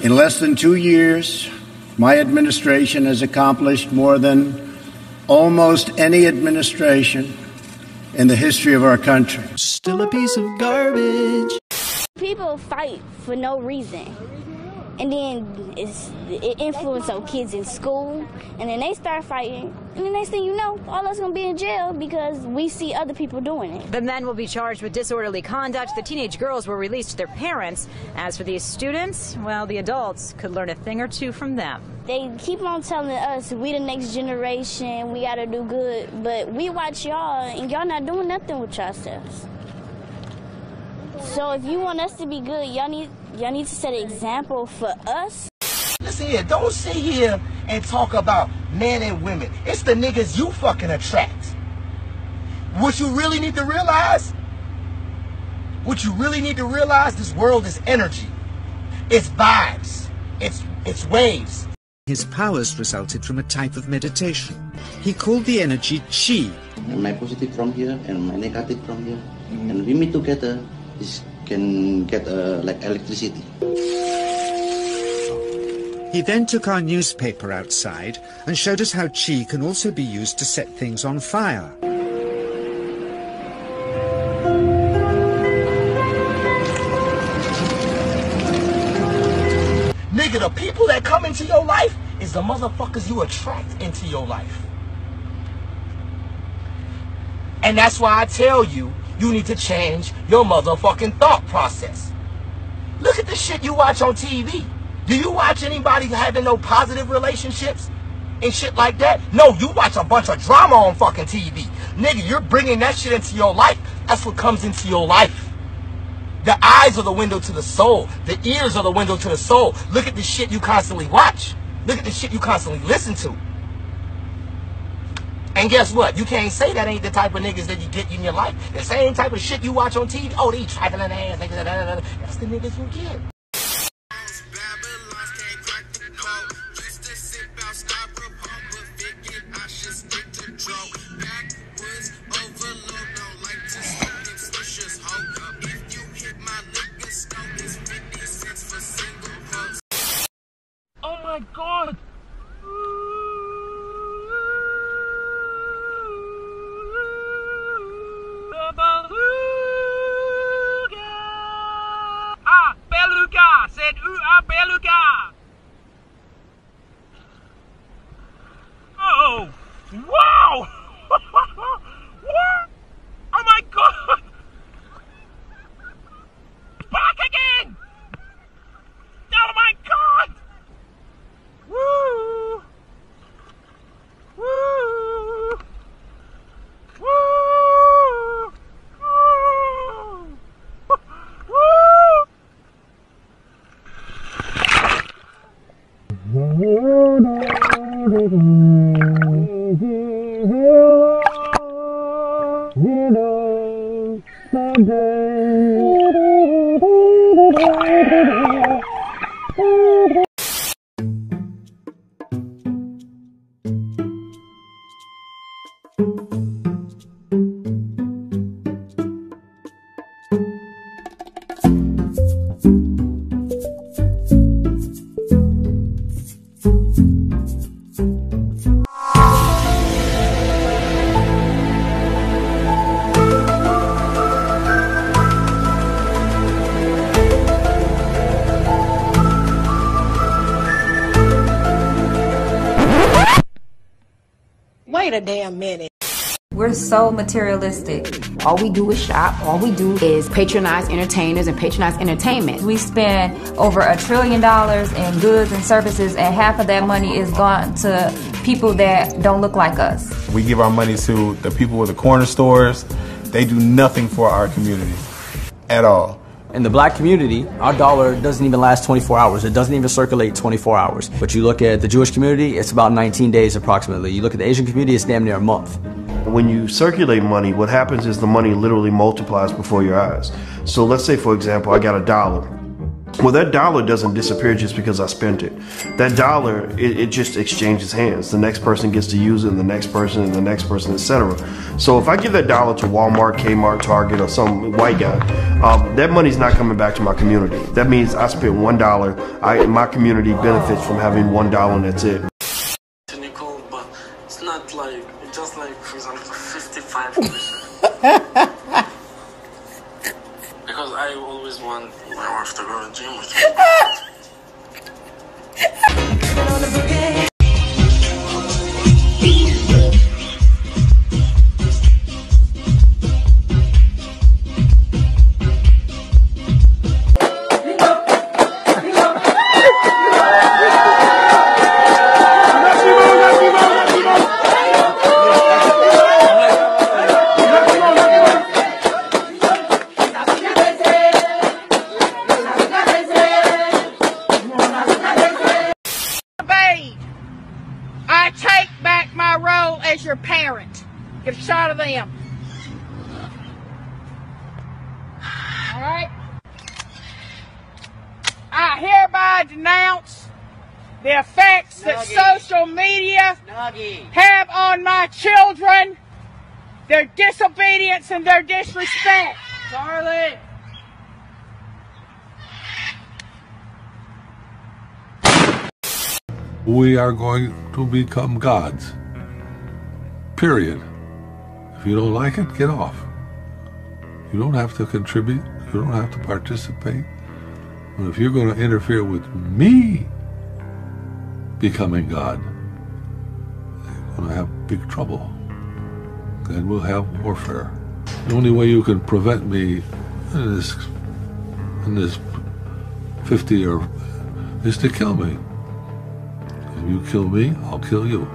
In less than 2 years, my administration has accomplished more than almost any administration in the history of our country. Still a piece of garbage. People fight for no reason. And then it influences our kids in school, and then they start fighting, and the next thing you know, all of us gonna be in jail because we see other people doing it. The men will be charged with disorderly conduct. The teenage girls were released to their parents. As for these students, well, the adults could learn a thing or two from them. They keep on telling us we the next generation, we gotta do good, but we watch y'all, and y'all not doing nothing with yourselves. So if you want us to be good, y'all need to set an example for us. Listen here, don't sit here and talk about men and women. It's the niggas you fucking attract. What you really need to realize, this world is energy. It's vibes. It's waves. His powers resulted from a type of meditation. He called the energy Chi. My positive from here and my negative from here. And we meet together. This can get like electricity. He then took our newspaper outside and showed us how Chi can also be used to set things on fire. Nigga, the people that come into your life is the motherfuckers you attract into your life. And that's why I tell you, you need to change your motherfucking thought process. Look at the shit you watch on TV. Do you watch anybody having no positive relationships and shit like that? No, you watch a bunch of drama on fucking TV. Nigga, you're bringing that shit into your life. That's what comes into your life. The eyes are the window to the soul. The ears are the window to the soul. Look at the shit you constantly watch. Look at the shit you constantly listen to. And guess what? You can't say that ain't the type of niggas that you get in your life. The same type of shit you watch on TV. Oh, they trifling ass. That's the niggas you get. Oh my God. Oh, wow! What? Oh my God! Back again! Oh my God! Woo! Woo! Woo! Wait a damn minute. We're so materialistic. All we do is shop. All we do is patronize entertainers and patronize entertainment. We spend over $1 trillion in goods and services, and half of that money is gone to people that don't look like us. We give our money to the people with the corner stores. They do nothing for our community at all. In the black community, our dollar doesn't even last 24 hours. It doesn't even circulate 24 hours. But you look at the Jewish community, it's about 19 days approximately. You look at the Asian community, it's damn near a month. When you circulate money, what happens is the money literally multiplies before your eyes. So let's say, for example, I got $1. Well, that dollar doesn't disappear just because I spent it. That dollar, it just exchanges hands. The next person gets to use it, and the next person, and the next person, etc. So if I give that dollar to Walmart, Kmart, Target, or some white guy, that money's not coming back to my community. That means I spent $1. My community benefits from having $1, and that's it. Technical, but it's not like, it's just like, for example, 55%. Because I always want my wife to go to the gym with me. Your parent. Get a shot of them. All right? I hereby denounce the effects that social media have on my children, their disobedience and their disrespect. Charlie! We are going to become gods. Period. If you don't like it, get off. You don't have to contribute. You don't have to participate. And if you're going to interfere with me becoming God, you're going to have big trouble. Then we'll have warfare. The only way you can prevent me in this 50 year is to kill me. If you kill me, I'll kill you.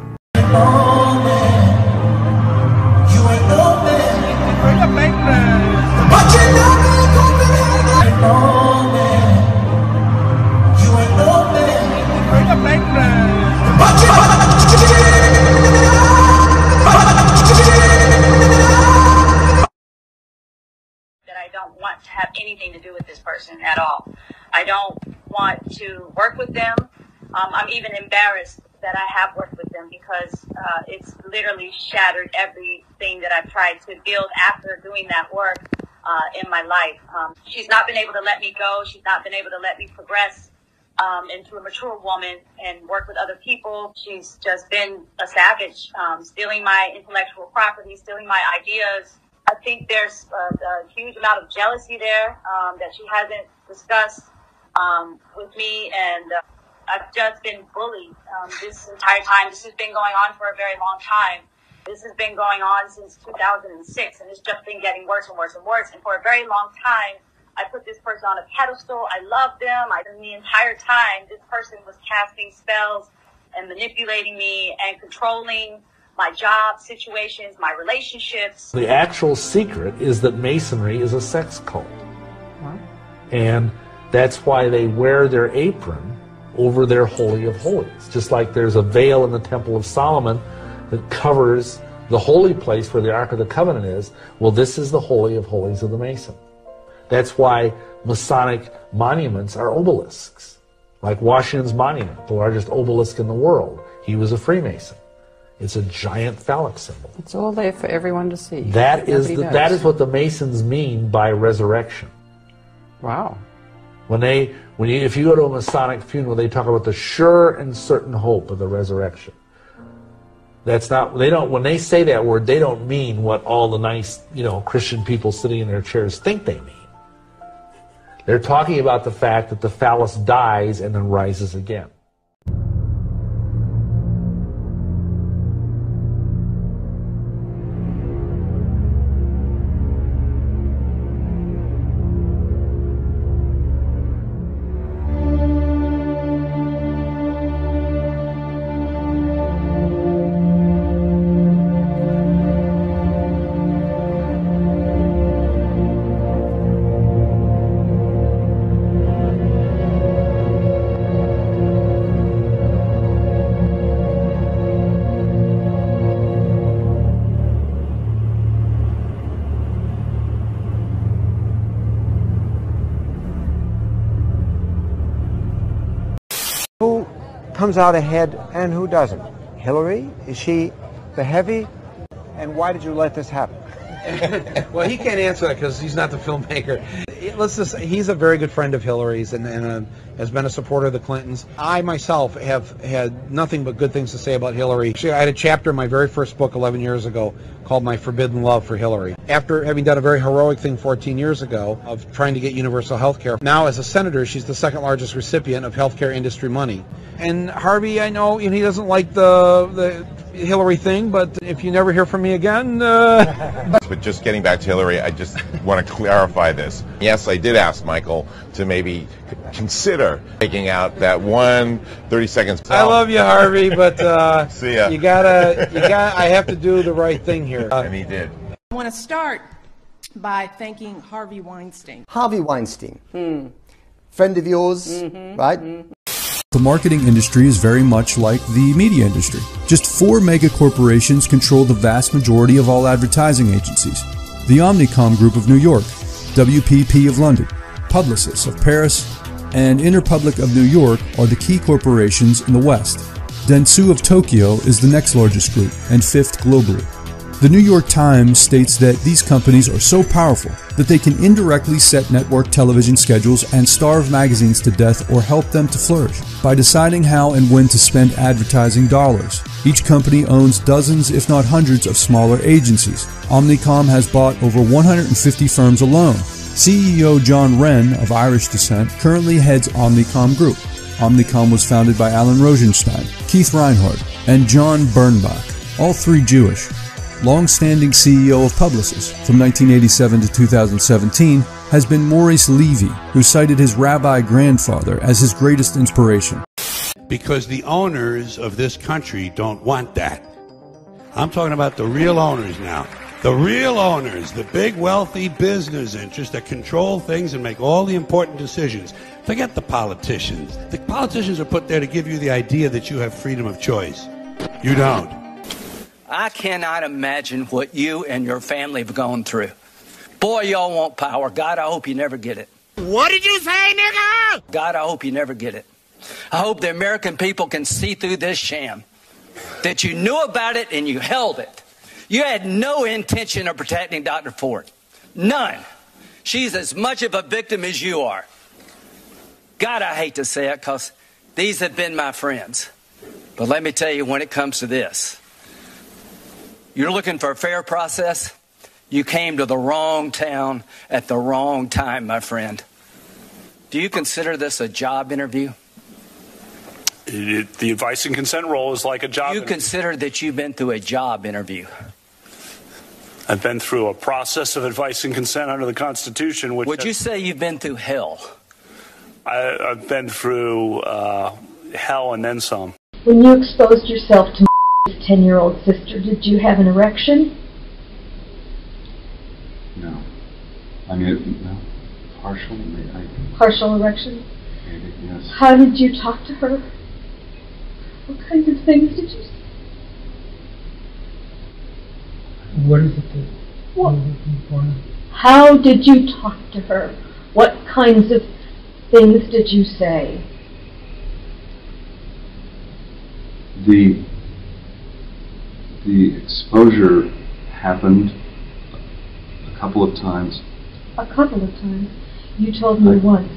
That I don't want to have anything to do with this person at all. I don't want to work with them. I'm even embarrassed that I have worked with them because it's literally shattered everything that I've tried to build after doing that work in my life. She's not been able to let me go. She's not been able to let me progress into a mature woman and work with other people. She's just been a savage, stealing my intellectual property, stealing my ideas. I think there's a huge amount of jealousy there that she hasn't discussed with me, and I've just been bullied this entire time. This has been going on for a very long time. This has been going on since 2006, and it's just been getting worse and worse and worse. And for a very long time, I put this person on a pedestal. I loved them. And the entire time, this person was casting spells and manipulating me and controlling my job situations, my relationships. The actual secret is that Masonry is a sex cult. What? And that's why they wear their apron over their Holy of Holies. Just like there's a veil in the Temple of Solomon that covers the holy place where the Ark of the Covenant is. Well, this is the Holy of Holies of the Mason. That's why Masonic monuments are obelisks. Like Washington's monument, the largest obelisk in the world. He was a Freemason. It's a giant phallic symbol. It's all there for everyone to see. That is what the Masons mean by resurrection. Wow. If you go to a Masonic funeral, they talk about the sure and certain hope of the resurrection. That's not, when they say that word, they don't mean what all the nice, Christian people sitting in their chairs think they mean. They're talking about the fact that the phallus dies and then rises again. comes out ahead and who doesn't? Hillary? Is she the heavy? And why did you let this happen? Well, he can't answer that because he's not the filmmaker. He's a very good friend of Hillary's and has been a supporter of the Clintons. I myself have had nothing but good things to say about Hillary. Actually, I had a chapter in my very first book 11 years ago called My Forbidden Love for Hillary. After having done a very heroic thing 14 years ago of trying to get universal health care, now as a senator, she's the second largest recipient of healthcare industry money. And Harvey, I know he doesn't like the Hillary thing, but if you never hear from me again... But just getting back to Hillary, I just want to clarify this. Yes, I did ask Michael to maybe consider taking out that 30 seconds. I love you, Harvey, but see ya. I have to do the right thing here. And he did. I want to start by thanking Harvey Weinstein. Harvey Weinstein, friend of yours, right? The marketing industry is very much like the media industry. Just 4 mega corporations control the vast majority of all advertising agencies. The Omnicom Group of New York, WPP of London, Publicis of Paris, and Interpublic of New York are the key corporations in the West. Dentsu of Tokyo is the next largest group, and 5th globally. The New York Times states that these companies are so powerful that they can indirectly set network television schedules and starve magazines to death or help them to flourish by deciding how and when to spend advertising dollars. Each company owns dozens, if not hundreds, of smaller agencies. Omnicom has bought over 150 firms alone. CEO John Wren, of Irish descent, currently heads Omnicom Group. Omnicom was founded by Alan Rosenstein, Keith Reinhardt, and John Bernbach, all 3 Jewish. Long-standing CEO of Publicis from 1987 to 2017 has been Maurice Levy, who cited his rabbi grandfather as his greatest inspiration. Because the owners of this country don't want that. I'm talking about the real owners now. The real owners, the big wealthy business interests that control things and make all the important decisions. Forget the politicians. The politicians are put there to give you the idea that you have freedom of choice. You don't. I cannot imagine what you and your family have gone through. Boy, y'all want power. God, I hope you never get it. What did you say, nigga? God, I hope you never get it. I hope the American people can see through this sham. That you knew about it and you held it. You had no intention of protecting Dr. Ford. None. She's as much of a victim as you are. God, I hate to say it because these have been my friends. But let me tell you, when it comes to this, you're looking for a fair process? You came to the wrong town at the wrong time, my friend. Do you consider this a job interview? The advice and consent role is like a job interview. You consider that you've been through a job interview? I've been through a process of advice and consent under the Constitution. Would you say you've been through hell? I've been through hell and then some. When you exposed yourself to his 10-year-old sister, did you have an erection? No. I mean, no. Partial, maybe. Partial erection? Maybe, yes. How did you talk to her? What kinds of things did you say? What is it that What? you're looking for? How did you talk to her? What kinds of things did you say? The exposure happened a couple of times. A couple of times. You told me once.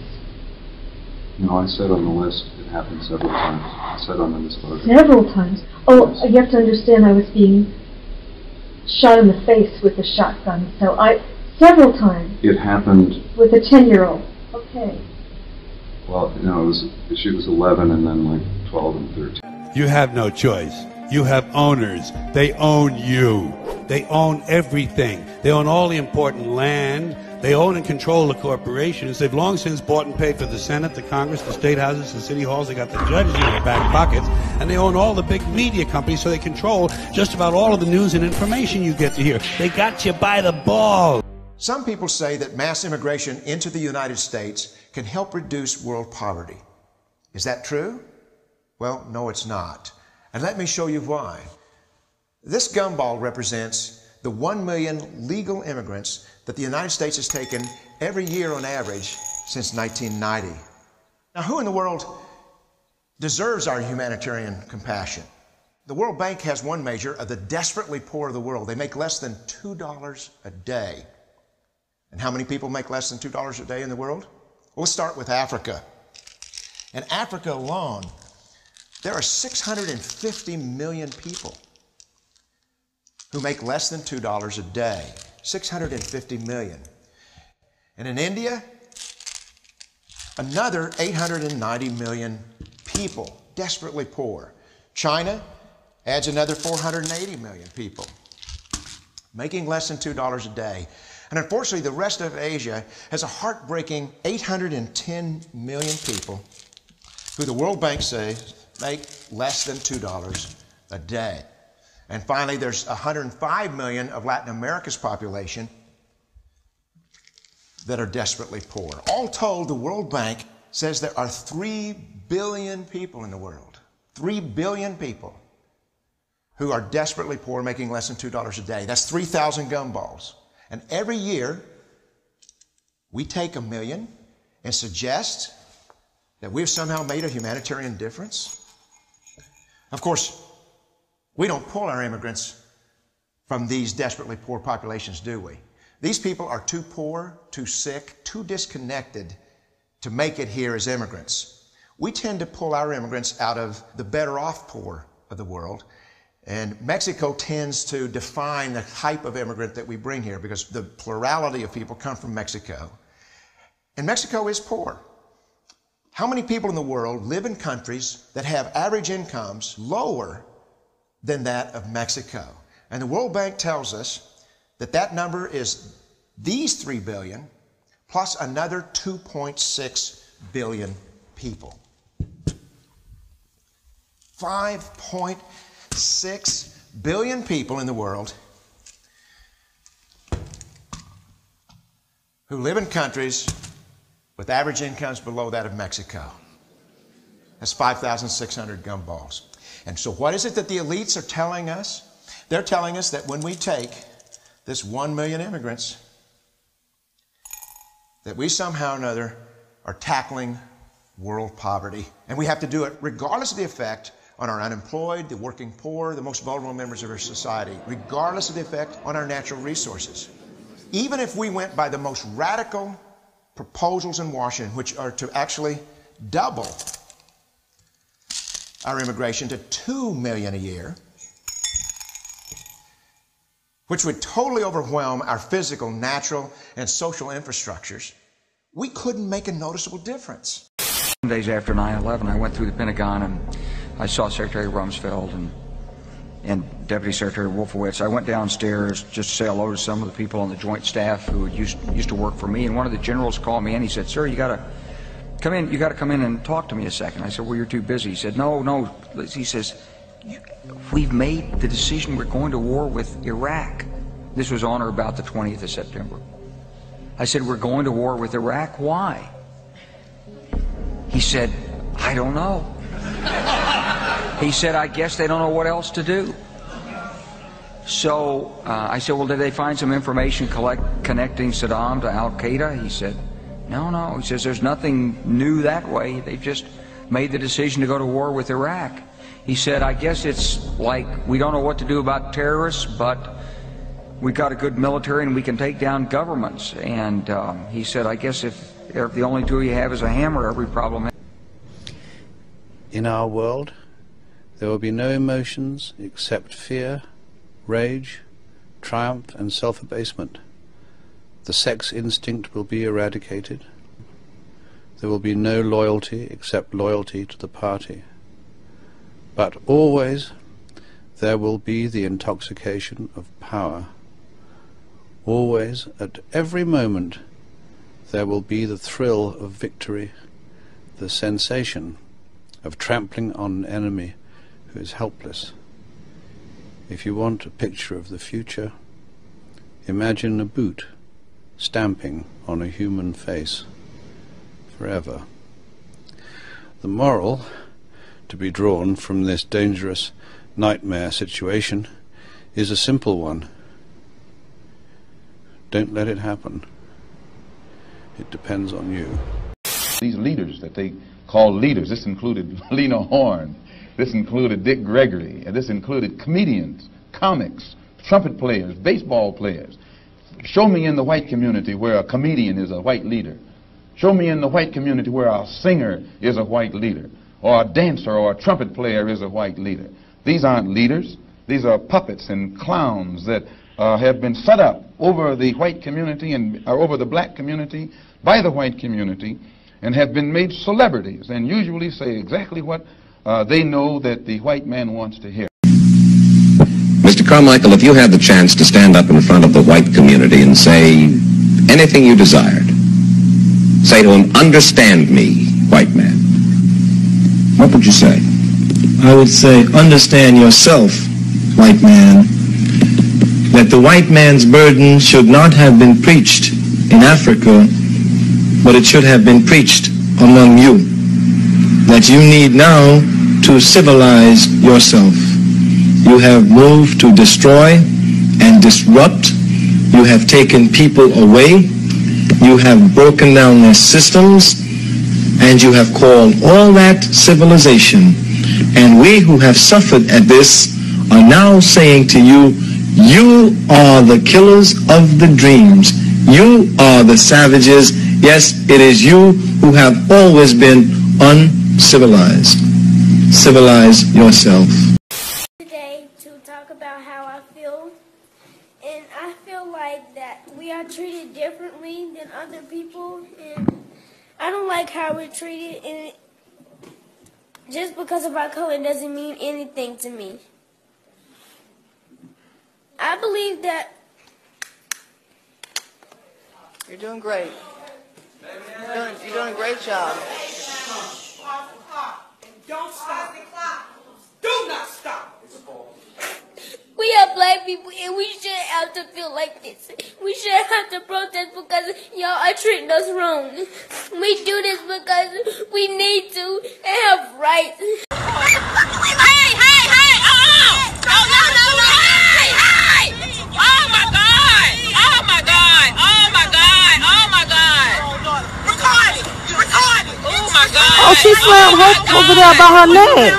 No, I said on the list it happened several times. I said on the disclosure. Several times. Oh, yes. You have to understand I was being shot in the face with a shotgun, so several times. It happened with a 10-year-old. Okay. Well, no, she was 11 and then like 12 and 13. You have no choice. You have owners. They own you. They own everything. They own all the important land. They own and control the corporations. They've long since bought and paid for the Senate, the Congress, the state houses, the city halls. They got the judges in their back pockets. And they own all the big media companies, so they control just about all of the news and information you get to hear. They got you by the balls. Some people say that mass immigration into the United States can help reduce world poverty. Is that true? Well, no, it's not. And let me show you why. This gumball represents the 1 million legal immigrants that the United States has taken every year on average since 1990. Now, who in the world deserves our humanitarian compassion. The World Bank has one measure of the desperately poor of the world. They make less than $2 a day. And how many people make less than $2 a day in the world? Well, let's start with Africa. In Africa alone, there are 650 million people who make less than $2 a day. 650 million. And in India, another 890 million people, desperately poor. China adds another 480 million people, making less than $2 a day. And unfortunately, the rest of Asia has a heartbreaking 810 million people who the World Bank says make less than $2 a day. And finally, there's 105 million of Latin America's population that are desperately poor. All told, the World Bank says there are 3 billion people in the world, 3 billion people who are desperately poor, making less than $2 a day. That's 3,000 gumballs. And every year, we take 1 million and suggest that we've somehow made a humanitarian difference. Of course, we don't pull our immigrants from these desperately poor populations, do we? These people are too poor, too sick, too disconnected to make it here as immigrants. We tend to pull our immigrants out of the better off poor of the world. And Mexico tends to define the type of immigrant that we bring here because the plurality of people come from Mexico. And Mexico is poor. How many people in the world live in countries that have average incomes lower than that of Mexico? And the World Bank tells us that that number is these 3 billion plus another 2.6 billion people. 5.6 billion people in the world who live in countries with average incomes below that of Mexico. That's 5,600 gumballs. And so what is it that the elites are telling us? They're telling us that when we take this 1 million immigrants, that we somehow or another are tackling world poverty. And we have to do it regardless of the effect on our unemployed, the working poor, the most vulnerable members of our society, regardless of the effect on our natural resources. Even if we went by the most radical proposals in Washington, which are to actually double our immigration to 2 million a year, which would totally overwhelm our physical, natural, and social infrastructures, we couldn't make a noticeable difference. Days after 9/11, I went through the Pentagon and I saw Secretary Rumsfeld and Deputy Secretary Wolfowitz. I went downstairs just to say hello to some of the people on the Joint Staff who used to work for me, and one of the generals called me and he said, "Sir, you got to come in. You got to come in and talk to me a second." I said, "Well, you're too busy." He said, "No." He says, "We've made the decision. We're going to war with Iraq." This was on or about the 20th of September. I said, "We're going to war with Iraq. Why?" He said, "I don't know." He said, "I guess they don't know what else to do." So I said, "Well, did they find some information connecting Saddam to Al-Qaeda?" He said, No. He says, "There's nothing new that way. They've just made the decision to go to war with Iraq." He said, "I guess it's like we don't know what to do about terrorists, but we've got a good military and we can take down governments." And he said, "I guess if the only tool you have is a hammer, every problem." In our world, there will be no emotions except fear, rage, triumph, and self-abasement. The sex instinct will be eradicated. There will be no loyalty except loyalty to the party. But always there will be the intoxication of power. Always, at every moment, there will be the thrill of victory, the sensation of trampling on an enemy who is helpless. If you want a picture of the future, imagine a boot stamping on a human face forever. The moral to be drawn from this dangerous nightmare situation is a simple one. Don't let it happen. It depends on you. These leaders that they called leaders. This included Lena Horne. This included Dick Gregory. And this included comedians, comics, trumpet players, baseball players. Show me in the white community where a comedian is a white leader. Show me in the white community where a singer is a white leader, or a dancer or a trumpet player is a white leader. These aren't leaders. These are puppets and clowns that have been set up over the white community and over the black community by the white community, and have been made celebrities and usually say exactly what they know that the white man wants to hear. Mr. Carmichael, if you had the chance to stand up in front of the white community and say anything you desired, say to him, "Understand me, white man," what would you say? I would say, "Understand yourself, white man, that the white man's burden should not have been preached in Africa, but it should have been preached among you. That you need now to civilize yourself. You have moved to destroy and disrupt. You have taken people away. You have broken down their systems, and you have called all that civilization. And we who have suffered at this are now saying to you, you are the killers of the dreams. You are the savages. Yes, it is you who have always been uncivilized. Civilize yourself." Today to talk about how I feel, and I feel like that we are treated differently than other people, and I don't like how we're treated, and just because of our color doesn't mean anything to me. I believe that you're doing great. You're doing a great job. Don't stop. Do not stop. we are black people, and we shouldn't have to feel like this. We shouldn't have to protest because y'all are treating us wrong. We do this because we need to and have rights. Hey! No! Hey! Oh my God! Record it! Oh my God! Oh, she slammed Hope over there by her leg.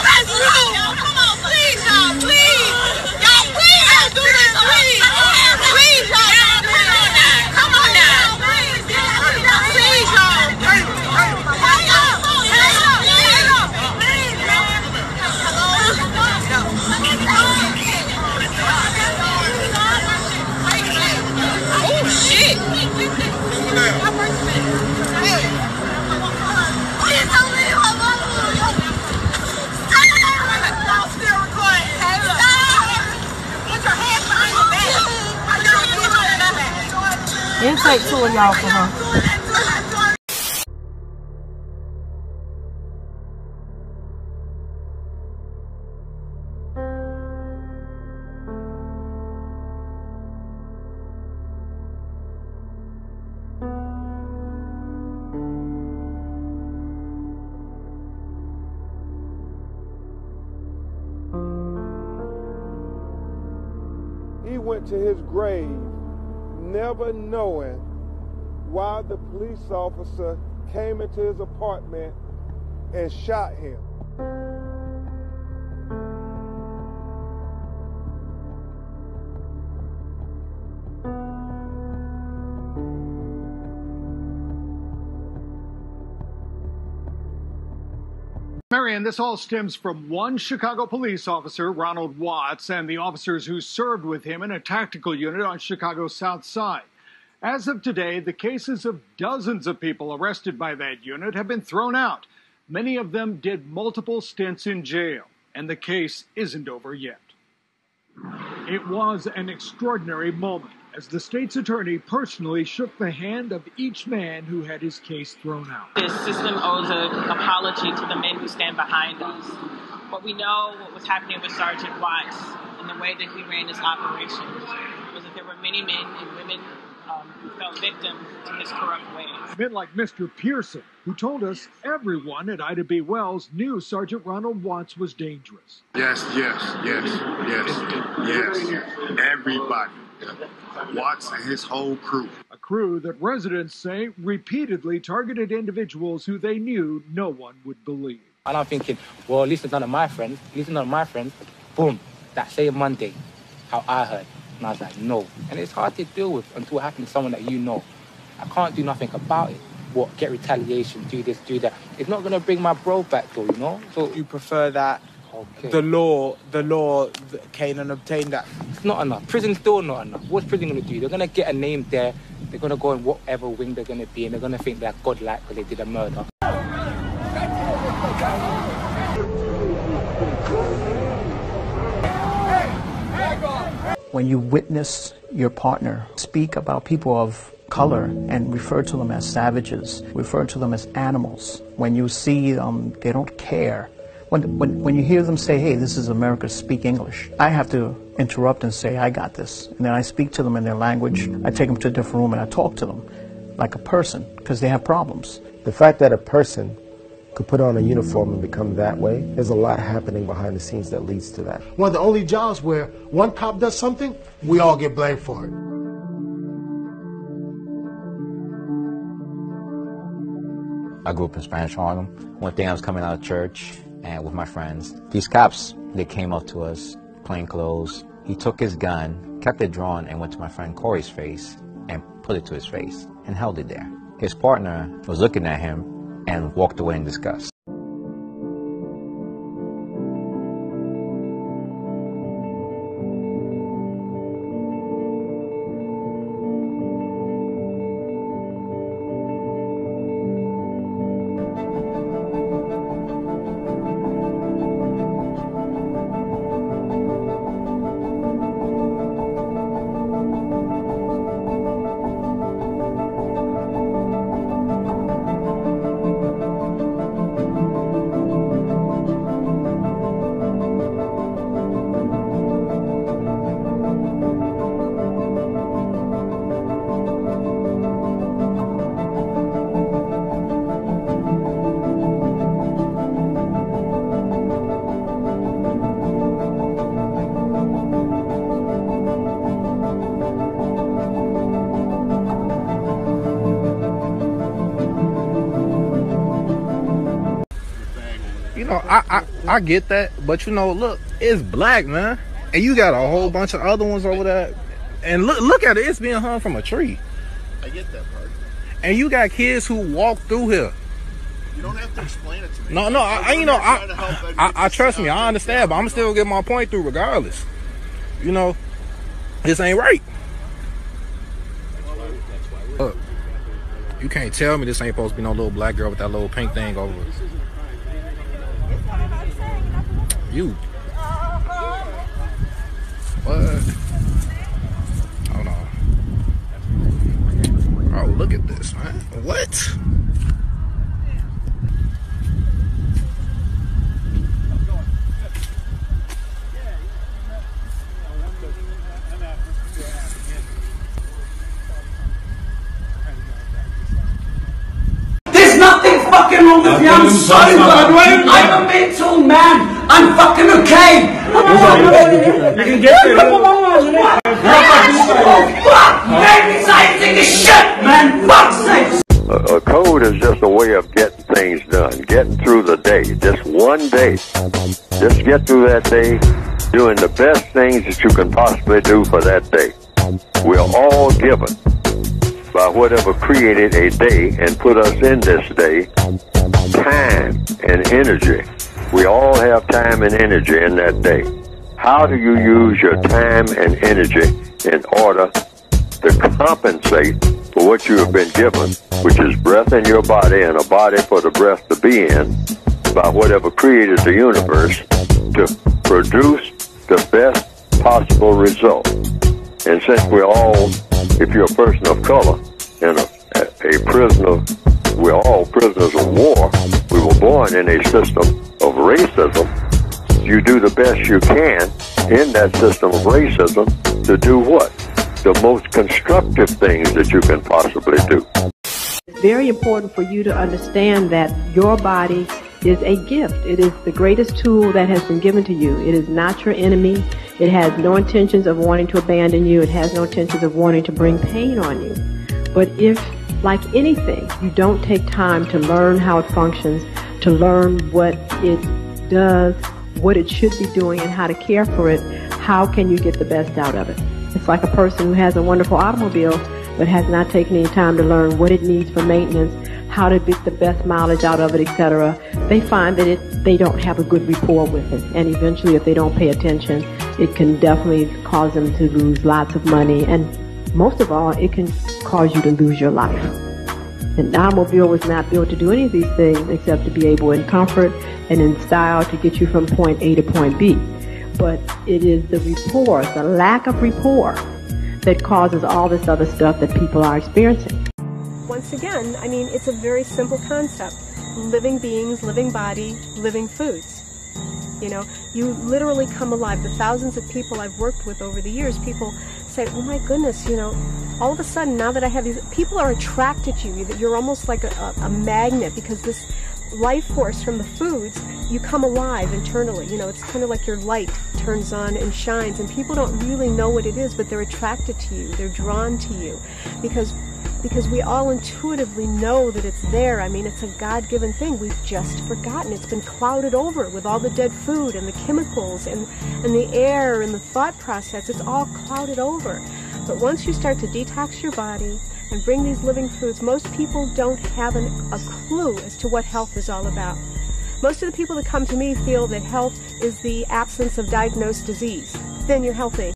That's rude! Come on, please, y'all, please! Y'all, please don't do this, please! Please, y'all! Come on now! Please, y'all! Oh, shit! It'll take two of y'all for her. He went to his grave never knowing why the police officer came into his apartment and shot him. Marion, this all stems from one Chicago police officer, Ronald Watts, and the officers who served with him in a tactical unit on Chicago's South Side. As of today, the cases of dozens of people arrested by that unit have been thrown out. Many of them did multiple stints in jail, and the case isn't over yet. It was an extraordinary moment as the state's attorney personally shook the hand of each man who had his case thrown out. This system owes an apology to the men who stand behind us. What we know, what was happening with Sergeant Watts and the way that he ran his operation was that there were many men and women who fell victim to his corrupt ways. Men like Mr. Pearson, who told us everyone at Ida B. Wells knew Sergeant Ronald Watts was dangerous. Yes. Everybody. Watts and his whole crew. A crew that residents say repeatedly targeted individuals who they knew no one would believe. And I'm thinking, well, at least it's none of my friends. Boom, that same Monday, how I heard. And I was like, no. And it's hard to deal with until it happens to someone that you know. I can't do nothing about it. What, get retaliation, do this, do that. It's not going to bring my bro back though, you know? So you prefer that the law came and obtained that? It's not enough. Prison's still not enough. What's prison going to do? They're going to get a name there. They're going to go in whatever wing they're going to be, and they're going to think they're godlike because they did a murder. When you witness your partner speak about people of color and refer to them as savages, refer to them as animals, when you see they don't care, when you hear them say, hey, this is America, speak English, I have to interrupt and say, I got this. And then I speak to them in their language. I take them to a different room and I talk to them like a person because they have problems. The fact that a person could put on a uniform and become that way, there's a lot happening behind the scenes that leads to that. One of the only jobs where one cop does something, we all get blamed for it. I grew up in Spanish Harlem. One day I was coming out of church and with my friends. These cops, they came up to us, plain clothes. He took his gun, kept it drawn, and went to my friend Corey's face and put it to his face and held it there. His partner was looking at him and walked away in disgust. You know, I get that, but you know, look, it's black, man, and you got a whole bunch of other ones over there, and look at it, it's being hung from a tree. I get that part. And you got kids who walk through here. You don't have to explain it to me. No, I trust me, I understand, but I'm still get my point through regardless. You know, this ain't right. Look, you can't tell me this ain't supposed to be no little black girl with that little pink thing over it. You. What? Hold on. Oh, look at this, man. What? There's nothing fucking wrong with me. I'm sorry, but I'm a mental man. I'm fucking okay. You can get it. Fuck! Maybe exciting as shit, man. Fuck's sake. A code is just a way of getting things done, getting through the day, just one day. Just get through that day, doing the best things that you can possibly do for that day. We're all given by whatever created a day and put us in this day, time and energy. We all have time and energy in that day. How do you use your time and energy in order to compensate for what you have been given, which is breath in your body and a body for the breath to be in, by whatever created the universe, to produce the best possible result? And since we're all, if you're a person of color and a prisoner, we're all prisoners of war. We were born in a system of racism. You do the best you can in that system of racism to do what? The most constructive things that you can possibly do. It's very important for you to understand that your body is a gift. It is the greatest tool that has been given to you. It is not your enemy. It has no intentions of wanting to abandon you. It has no intentions of wanting to bring pain on you. But if, like anything, you don't take time to learn how it functions, to learn what it does, what it should be doing, and how to care for it, how can you get the best out of it? It's like a person who has a wonderful automobile but has not taken any time to learn what it needs for maintenance, how to get the best mileage out of it, etc. They find that they don't have a good rapport with it, and eventually if they don't pay attention, it can definitely cause them to lose lots of money, and most of all, it can cause you to lose your life. An automobile was not built to do any of these things except to be able in comfort and in style to get you from point A to point B. But it is the rapport, the lack of rapport, that causes all this other stuff that people are experiencing. Once again, I mean, it's a very simple concept. Living beings, living body, living foods. You know, you literally come alive. The thousands of people I've worked with over the years, people say, oh my goodness, you know, all of a sudden now that I have these, people are attracted to you, that you're almost like a magnet, because this life force from the foods, you come alive internally. You know, it's kind of like your light turns on and shines, and people don't really know what it is, but they're attracted to you, they're drawn to you, because we all intuitively know that it's there. I mean, it's a God-given thing. We've just forgotten. It's been clouded over with all the dead food and the chemicals and the air and the thought process. It's all clouded over. But once you start to detox your body and bring these living foods, most people don't have a clue as to what health is all about. Most of the people that come to me feel that health is the absence of diagnosed disease. Then you're healthy.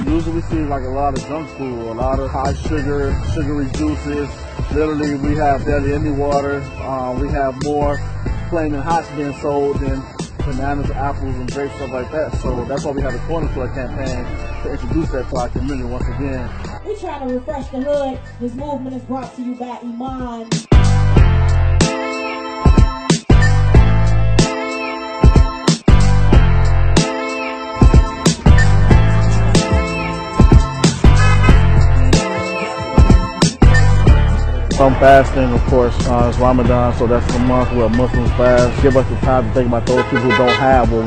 Usually we see like a lot of junk food, a lot of high sugar, sugary juices. Literally, we have barely any water. We have more flaming hots being sold than bananas, apples, and grapes, stuff like that. So that's why we have a corner store campaign to introduce that to our community once again. We trying to refresh the hood. This movement is brought to you by Iman. I'm fasting, of course, it's Ramadan, so that's the month where Muslims fast. Give us the time to think about those people who don't have what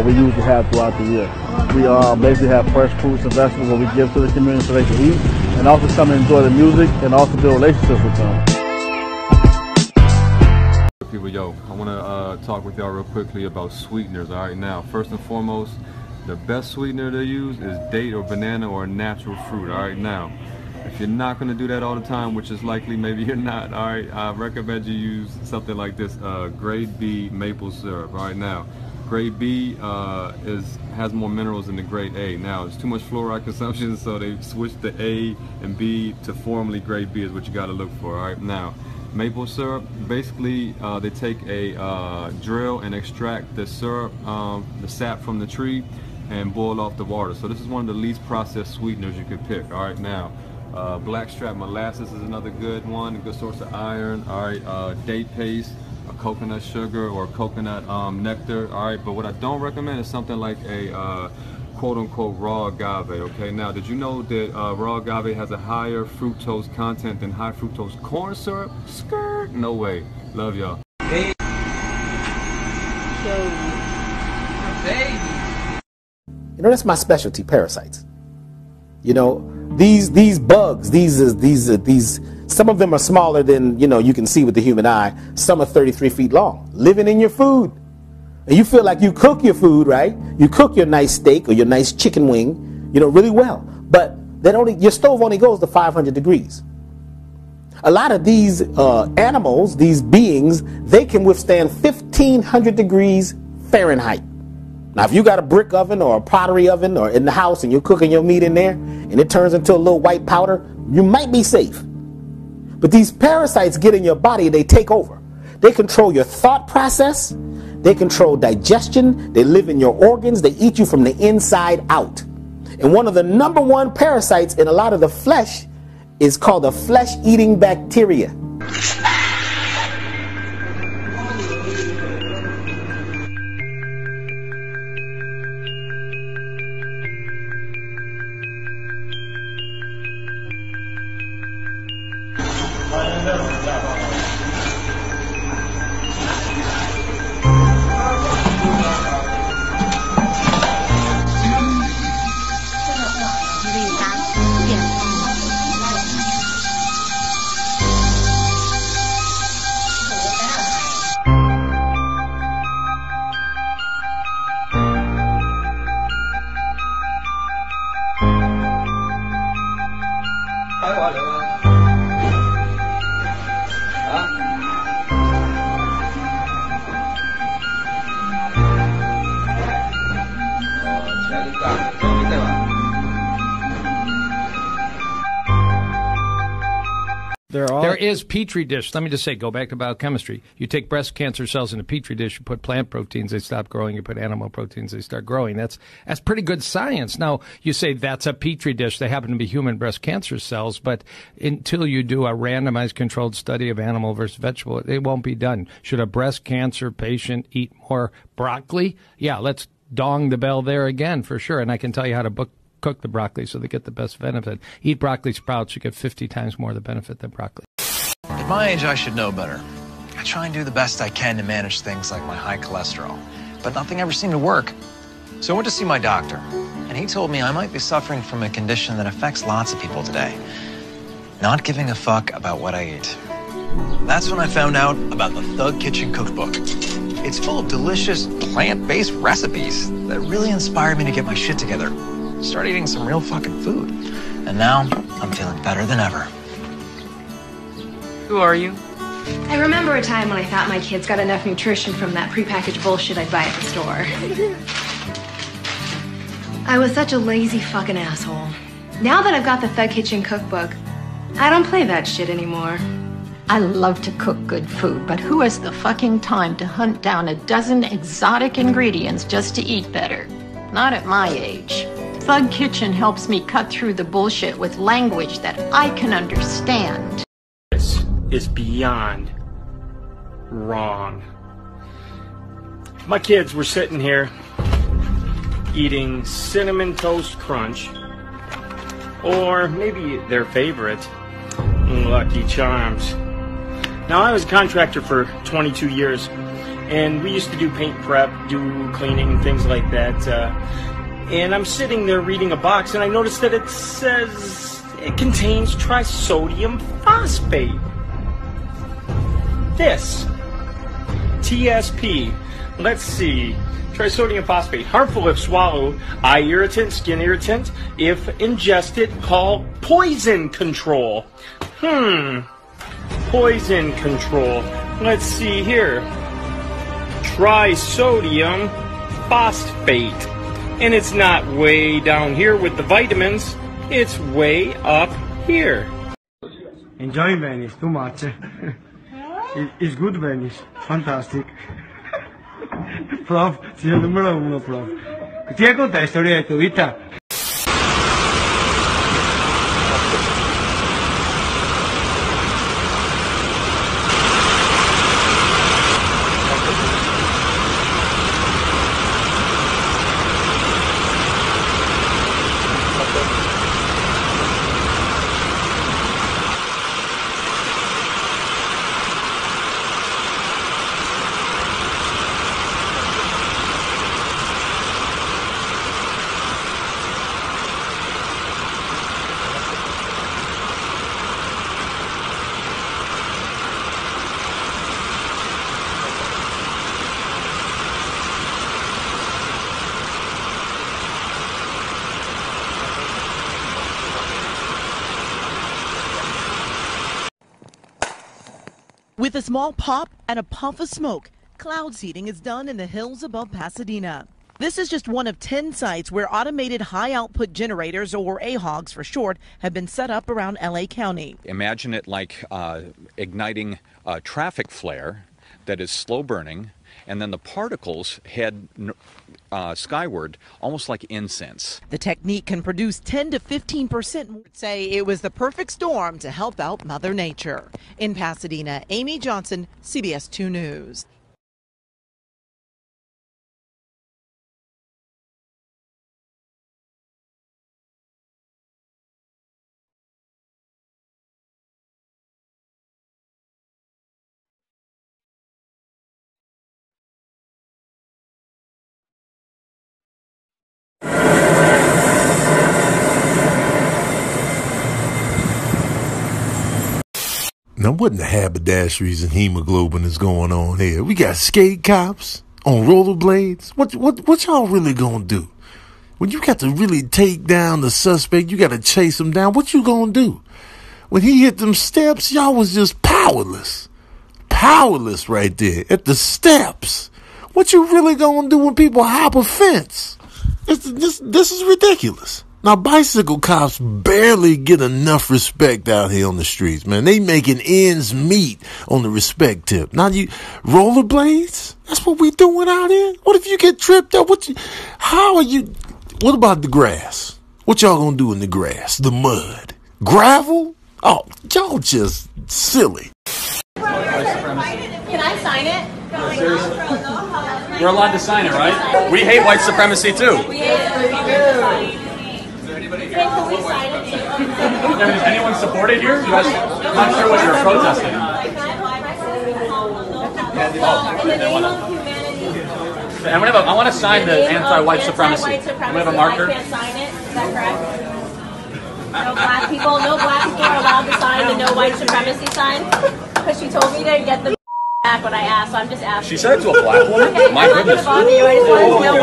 we usually have throughout the year. We basically have fresh fruits and vegetables that we give to the community so they can eat, and also come and enjoy the music and also build relationships with them. People, yo, I want to talk with y'all real quickly about sweeteners. All right, now, first and foremost, the best sweetener to use is date or banana or natural fruit. All right, now, if you're not going to do that all the time, which is likely maybe you're not, all right, I recommend you use something like this, grade B maple syrup. All right, now, grade B has more minerals than the grade A. Now, there's too much fluoride consumption, so they switched the A and B to formally grade B is what you got to look for. All right, now, maple syrup, basically they take a drill and extract the syrup, the sap from the tree, and boil off the water. So this is one of the least processed sweeteners you could pick. All right, now, blackstrap molasses is another good one, a good source of iron. All right, date paste, coconut sugar or coconut nectar. All right, but what I don't recommend is something like a quote-unquote raw agave. Okay, now did you know that raw agave has a higher fructose content than high fructose corn syrup? Skirt, no way. Love y'all. You know, that's my specialty, parasites. You know, these bugs, these some of them are smaller than, you know, you can see with the human eye. Some are 33 feet long, living in your food. And you feel like you cook your food, right? You cook your nice steak or your nice chicken wing, you know, really well. But your stove only goes to 500 degrees. A lot of these animals, these beings, they can withstand 1500 degrees Fahrenheit. Now, if you got a brick oven or a pottery oven or in the house and you're cooking your meat in there and it turns into a little white powder, you might be safe. But these parasites get in your body, they take over. They control your thought process. They control digestion. They live in your organs. They eat you from the inside out. And one of the #1 parasites in a lot of the flesh is called the flesh-eating bacteria. There is Petri dish. Let me just say, go back to biochemistry. You take breast cancer cells in a Petri dish, you put plant proteins, they stop growing. You put animal proteins, they start growing. That's pretty good science. Now, you say that's a Petri dish. They happen to be human breast cancer cells, but until you do a randomized controlled study of animal versus vegetable, it won't be done. Should a breast cancer patient eat more broccoli? Yeah, let's dong the bell there again for sure. And I can tell you how to cook the broccoli so they get the best benefit. Eat broccoli sprouts, you get 50 times more the benefit than broccoli. At my age, I should know better. I try and do the best I can to manage things like my high cholesterol, but nothing ever seemed to work. So I went to see my doctor, and he told me I might be suffering from a condition that affects lots of people today. Not giving a fuck about what I eat. That's when I found out about the Thug Kitchen Cookbook. It's full of delicious, plant-based recipes that really inspired me to get my shit together. Start eating some real fucking food. And now, I'm feeling better than ever. Who are you? I remember a time when I thought my kids got enough nutrition from that prepackaged bullshit I'd buy at the store. I was such a lazy fucking asshole. Now that I've got the Thug Kitchen Cookbook, I don't play that shit anymore. I love to cook good food, but who has the fucking time to hunt down a dozen exotic ingredients just to eat better? Not at my age. Thug Kitchen helps me cut through the bullshit with language that I can understand. This is beyond wrong. My kids were sitting here eating Cinnamon Toast Crunch, or maybe their favorite, Lucky Charms. Now, I was a contractor for 22 years, and we used to do paint prep, do cleaning, and things like that. And I'm sitting there reading a box, and I noticed that it says it contains trisodium phosphate. This. TSP. Let's see. Trisodium phosphate. Harmful if swallowed. Eye irritant, skin irritant. If ingested, call poison control. Poison control. Let's see here. Trisodium phosphate. And it's not way down here with the vitamins. It's way up here. Enjoy Venice too much. It's good Venice. Fantastic. Prof, sei il numero uno, prof. Ti racconta la storia della tua vita? With a small pop and a puff of smoke, cloud seeding is done in the hills above Pasadena. This is just one of 10 sites where automated high-output generators, or AHOGs for short, have been set up around L.A. County. Imagine it like igniting a traffic flare that is slow burning, and then the particles head skyward, almost like incense. The technique can produce 10 to 15% more. Say it was the perfect storm to help out Mother Nature. In Pasadena, Amy Johnson, CBS 2 News. Now, what in the haberdasheries and hemoglobin is going on here? We got skate cops on rollerblades. What y'all really gonna do? When you got to really take down the suspect, you got to chase him down. What you gonna do? When he hit them steps, y'all was just powerless. Powerless right there at the steps. What you really gonna do when people hop a fence? This is ridiculous. Now, bicycle cops barely get enough respect out here on the streets, man. They making ends meet on the respect tip. Now, you rollerblades? That's what we doing out here? What if you get tripped up? What about the grass? What y'all gonna do in the grass? The mud? Gravel? Oh, y'all just silly. Can I sign it? Seriously? We're allowed to sign it, right? We hate white supremacy, too. We hate it. Can we sign it? Is anyone supported here? You guys, I'm not sure what you're protesting. I want to sign the anti-white supremacy. We have a marker. I can't sign it. Is that correct? No black people are allowed to sign the no white supremacy sign. Because she told me to get the back when I asked, so I'm just asking. She said it to a black woman? Okay, My goodness. I just wanted to know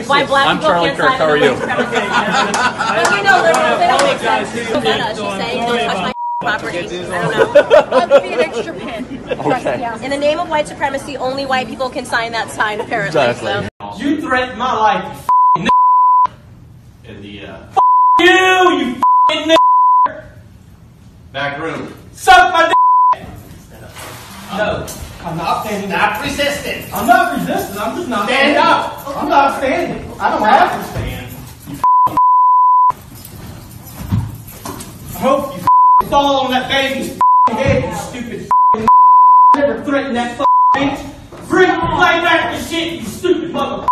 why black I'm people Charlie can't Kirk. sign How are the you? white supremacy sign. But we know they don't make sense. She's saying don't touch my property. I don't know. I'll give you an extra pin. Okay. In the name of white supremacy, only white people can sign that sign, apparently. Exactly. So. You threatened my life, you In the you back room. suck my dick. No, I'm not standing. Not resisting. I'm not resisting. I'm just not standing up. I'm not standing. I don't have to stand. I hope you fall on that baby's head, you stupid never threaten that bitch. Freak like that and shit, you stupid mother.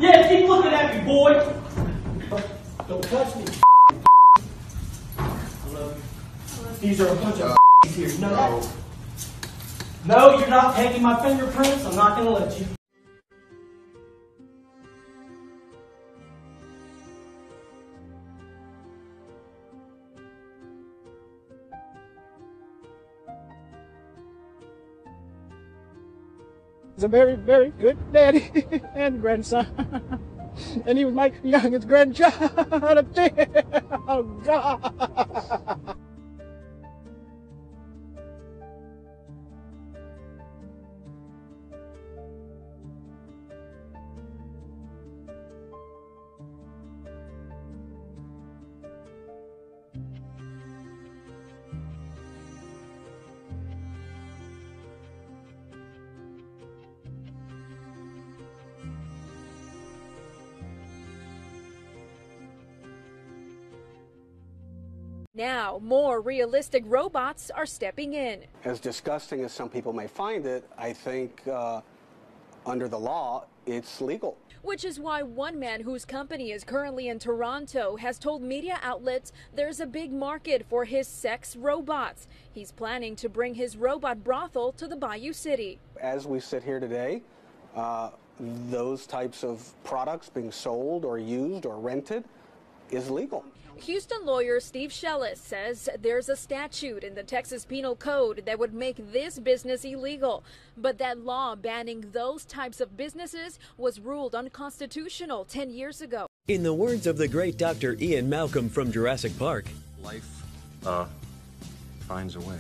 Yeah, keep looking at me, boy. Don't touch me. I love you. These are a bunch of here. No, you're not taking my fingerprints. I'm not going to let you. He's a very, very good daddy and grandson. And he was my youngest grandchild. Oh, God. Now, more realistic robots are stepping in. As disgusting as some people may find it, I think under the law, it's legal. Which is why one man whose company is currently in Toronto has told media outlets there's a big market for his sex robots. He's planning to bring his robot brothel to the Bayou City. As we sit here today, those types of products being sold or used or rented is legal. Houston lawyer Steve Shellis says there's a statute in the Texas Penal Code that would make this business illegal, but that law banning those types of businesses was ruled unconstitutional 10 years ago. In the words of the great Dr. Ian Malcolm from Jurassic Park, life finds a way.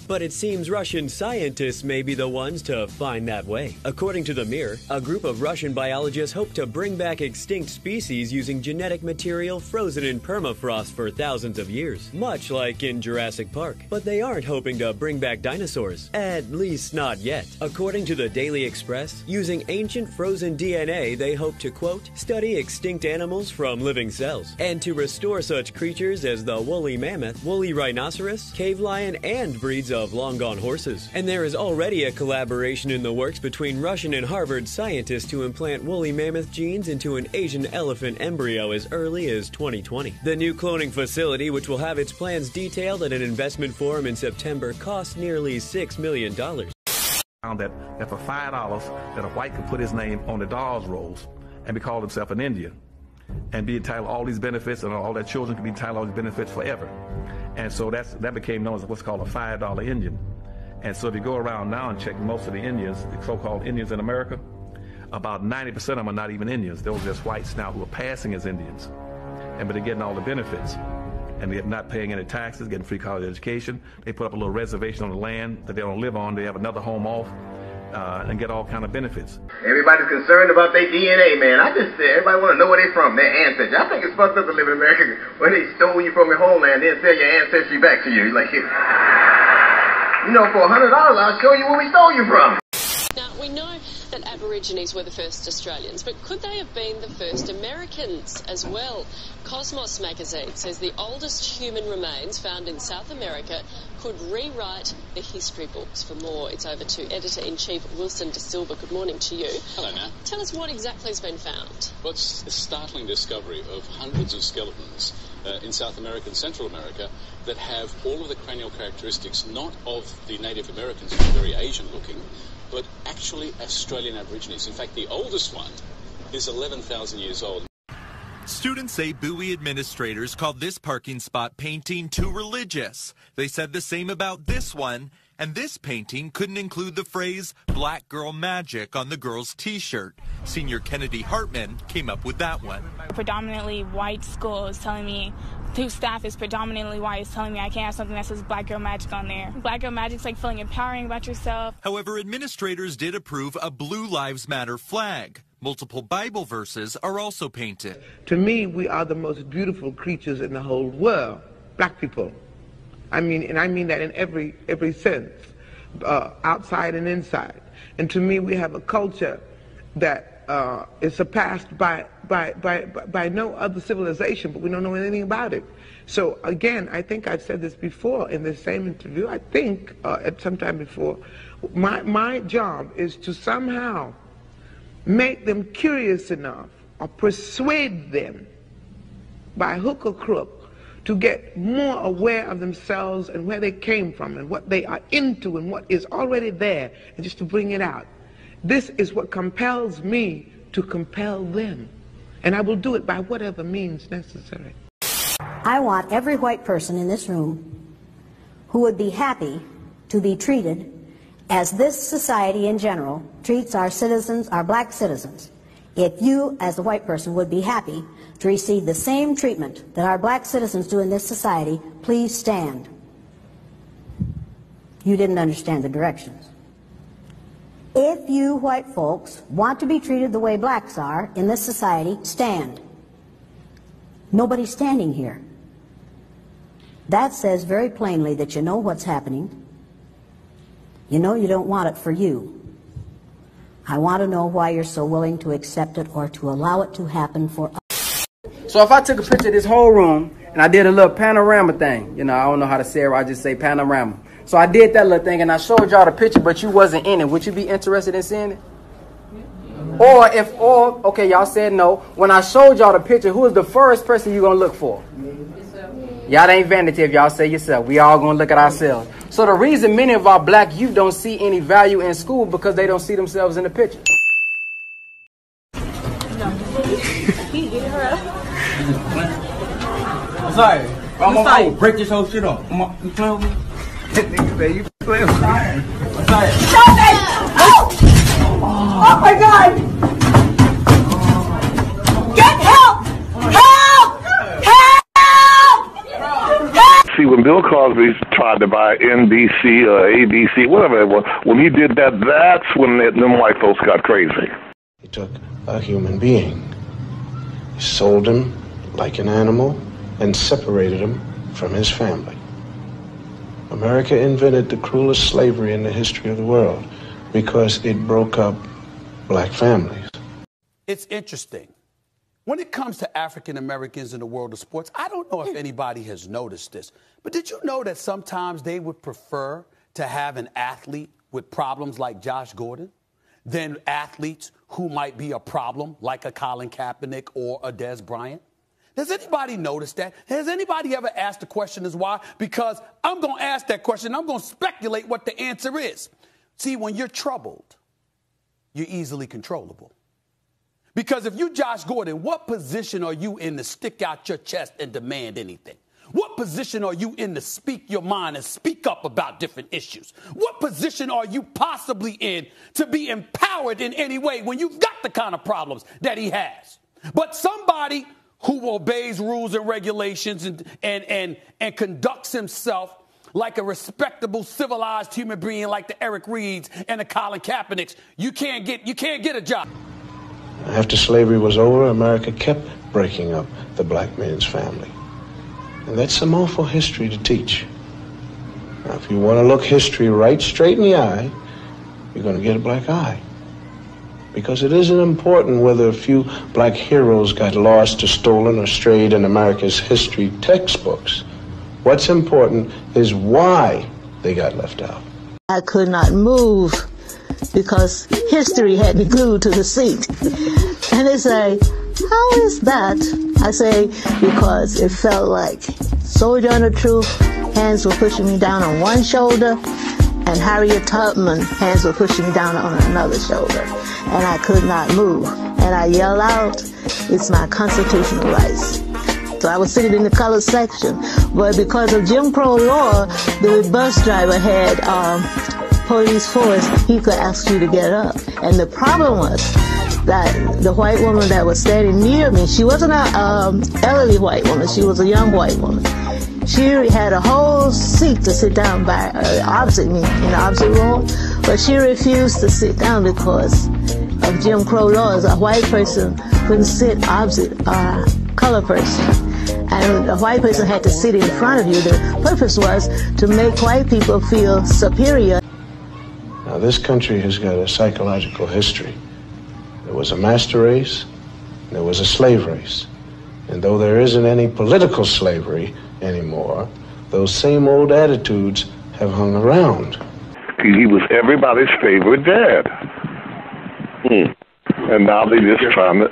But it seems Russian scientists may be the ones to find that way. According to The Mirror, a group of Russian biologists hope to bring back extinct species using genetic material frozen in permafrost for thousands of years, much like in Jurassic Park. But they aren't hoping to bring back dinosaurs, at least not yet. According to the Daily Express, using ancient frozen DNA, they hope to, quote, study extinct animals from living cells, and to restore such creatures as the woolly mammoth, woolly rhinoceros, cave lion, and breeds of long-gone horses. And there is already a collaboration in the works between Russian and Harvard scientists to implant woolly mammoth genes into an Asian elephant embryo as early as 2020. The new cloning facility, which will have its plans detailed at an investment forum in September, cost nearly $6 million. Found that for $5 that a white could put his name on the dolls rolls and be called himself an Indian and be entitled to all these benefits, and all their children could be entitled to all these benefits forever. And so that became known as what's called a $5 Indian. And so if you go around now and check most of the Indians, the so-called Indians in America, about 90% of them are not even Indians. Those are just whites now who are passing as Indians. But they're getting all the benefits. and they're not paying any taxes, getting free college education. They put up a little reservation on the land that they don't live on. They have another home off and get all kind of benefits. Everybody's concerned about their DNA, man. I just said everybody want to know where they from, their ancestry. I think it's fucked up to live in America when they stole you from your homeland, then sell your ancestry back to you. Like, you know, for $100, I'll show you where we stole you from. Now, we know that Aborigines were the first Australians, but could they have been the first Americans as well? Cosmos magazine says the oldest human remains found in South America could rewrite the history books. For more, it's over to Editor-in-Chief Wilson De Silva. Good morning to you. Hello, Matt. Tell us what exactly has been found. Well, it's a startling discovery of hundreds of skeletons in South America and Central America that have all of the cranial characteristics not of the Native Americans who are very Asian-looking, but actually Australian Aborigines. In fact, the oldest one is 11,000 years old. Students say Bowie administrators called this parking spot painting too religious. They said the same about this one, and this painting couldn't include the phrase "Black Girl Magic" on the girl's t-shirt. Senior Kennedy Hartman came up with that one. Predominantly white school is telling me, whose staff is predominantly white, is telling me I can't have something that says Black Girl Magic on there. Black Girl Magic's like feeling empowering about yourself. However, administrators did approve a Blue Lives Matter flag. Multiple Bible verses are also painted. To me, we are the most beautiful creatures in the whole world, black people. I mean that in every sense, outside and inside. And to me, we have a culture that is surpassed by no other civilization, but we don't know anything about it. So again, I think I've said this before in this same interview, I think at some time before, my job is to somehow make them curious enough or persuade them by hook or crook to get more aware of themselves and where they came from and what they are into and what is already there, and just to bring it out. This is what compels me to compel them, and I will do it by whatever means necessary. I want every white person in this room who would be happy to be treated as this society in general treats our citizens, our black citizens. If you, as a white person, would be happy to receive the same treatment that our black citizens do in this society, please stand. You didn't understand the directions. If you white folks want to be treated the way blacks are in this society, stand. Nobody's standing here. That says very plainly that you know what's happening. You know you don't want it for you. I want to know why you're so willing to accept it or to allow it to happen for us. So if I took a picture of this whole room and I did a little panorama thing, you know, I don't know how to say it, I just say panorama. So I did that little thing and I showed y'all the picture, but you wasn't in it. Would you be interested in seeing it? Okay, y'all said no. When I showed y'all the picture, who is the first person you gonna look for? Y'all ain't vanity if y'all say yourself. We all gonna look at ourselves. So the reason many of our black youth don't see any value in school because they don't see themselves in the picture. I'm sorry. I'm gonna break this whole shit off. You playing with me? Nigga say you playing with me. I'm sorry. Stop it! Oh my God! Get help! Help! Help! See, when Bill Cosby tried to buy NBC or ABC, whatever it was, when he did that, that's when them white folks got crazy. He took a human being, he sold him like an animal, and separated him from his family. America invented the cruelest slavery in the history of the world because it broke up black families. It's interesting. When it comes to African Americans in the world of sports, I don't know if anybody has noticed this, but did you know that sometimes they would prefer to have an athlete with problems like Josh Gordon than athletes who might be a problem like a Colin Kaepernick or a Des Bryant? Does anybody notice that? Has anybody ever asked the question as why? Because I'm going to ask that question. I'm going to speculate what the answer is. See, when you're troubled, you're easily controllable. Because if you Josh Gordon, what position are you in to stick out your chest and demand anything? What position are you in to speak your mind and speak up about different issues? What position are you possibly in to be empowered in any way when you've got the kind of problems that he has? But somebody who obeys rules and regulations and conducts himself like a respectable, civilized human being like the Eric Reeds and the Colin Kaepernicks, you can't get a job. After slavery was over, America kept breaking up the black man's family. And that's some awful history to teach. Now, if you want to look history right straight in the eye, you're going to get a black eye. Because it isn't important whether a few black heroes got lost or stolen or strayed in America's history textbooks. What's important is why they got left out. I could not move because history had me glued to the seat. And they say, how is that? I say, because it felt like Soldier on the Truth, hands were pushing me down on one shoulder, and Harriet Tubman, hands were pushing me down on another shoulder. And I could not move. And I yelled out, it's my constitutional rights. So I was sitting in the color section. But because of Jim Crow law, the bus driver had police force. He could ask you to get up. And the problem was that the white woman that was standing near me, she wasn't an elderly white woman. She was a young white woman. She had a whole seat to sit down by opposite me, in the opposite row. But she refused to sit down because of Jim Crow laws. A white person couldn't sit opposite a colored person. And a white person had to sit in front of you. The purpose was to make white people feel superior. Now, this country has got a psychological history. There was a master race, there was a slave race. And though there isn't any political slavery anymore, those same old attitudes have hung around. He was everybody's favorite dad. And now they just trying to.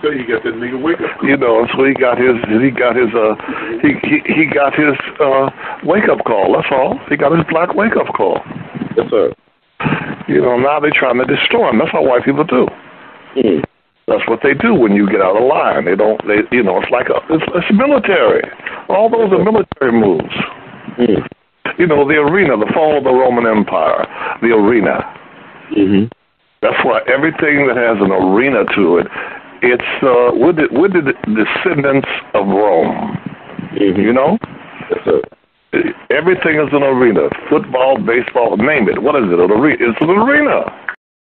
So you got that nigga wake up. You know, so he got his wake up call. That's all. He got his black wake up call. Yes, sir. You know, now they're trying to destroy him. That's how white people do. That's what they do when you get out of line. They don't. You know, it's like it's military. All those are military moves. You know, the arena, the fall of the Roman Empire, the arena. That's why everything that has an arena to it, it's with the descendants of Rome. You know? Yes, sir. Everything is an arena. Football, baseball, name it. What is it? It's an arena.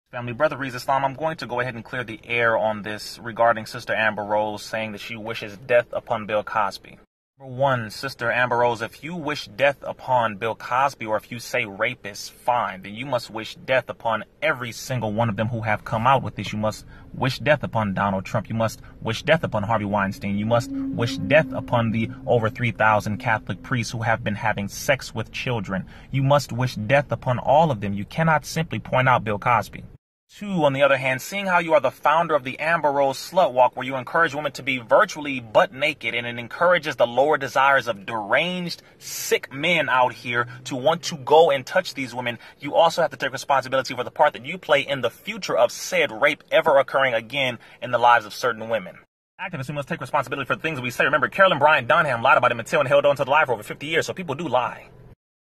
Family, Brother Rees Islam, I'm going to go ahead and clear the air on this regarding Sister Amber Rose saying that she wishes death upon Bill Cosby. Number one, Sister Amber Rose, if you wish death upon Bill Cosby, or if you say rapist, fine, then you must wish death upon every single one of them who have come out with this. You must wish death upon Donald Trump. You must wish death upon Harvey Weinstein. You must wish death upon the over 3,000 Catholic priests who have been having sex with children. You must wish death upon all of them. You cannot simply point out Bill Cosby. Two, on the other hand, seeing how you are the founder of the Amber Rose Slut Walk, where you encourage women to be virtually butt naked, and it encourages the lower desires of deranged, sick men out here to want to go and touch these women, you also have to take responsibility for the part that you play in the future of said rape ever occurring again in the lives of certain women. Activists, we must take responsibility for the things we say. Remember, Carolyn Bryant Dunham lied about Emmett Till and held on to the lie for over 50 years, so people do lie.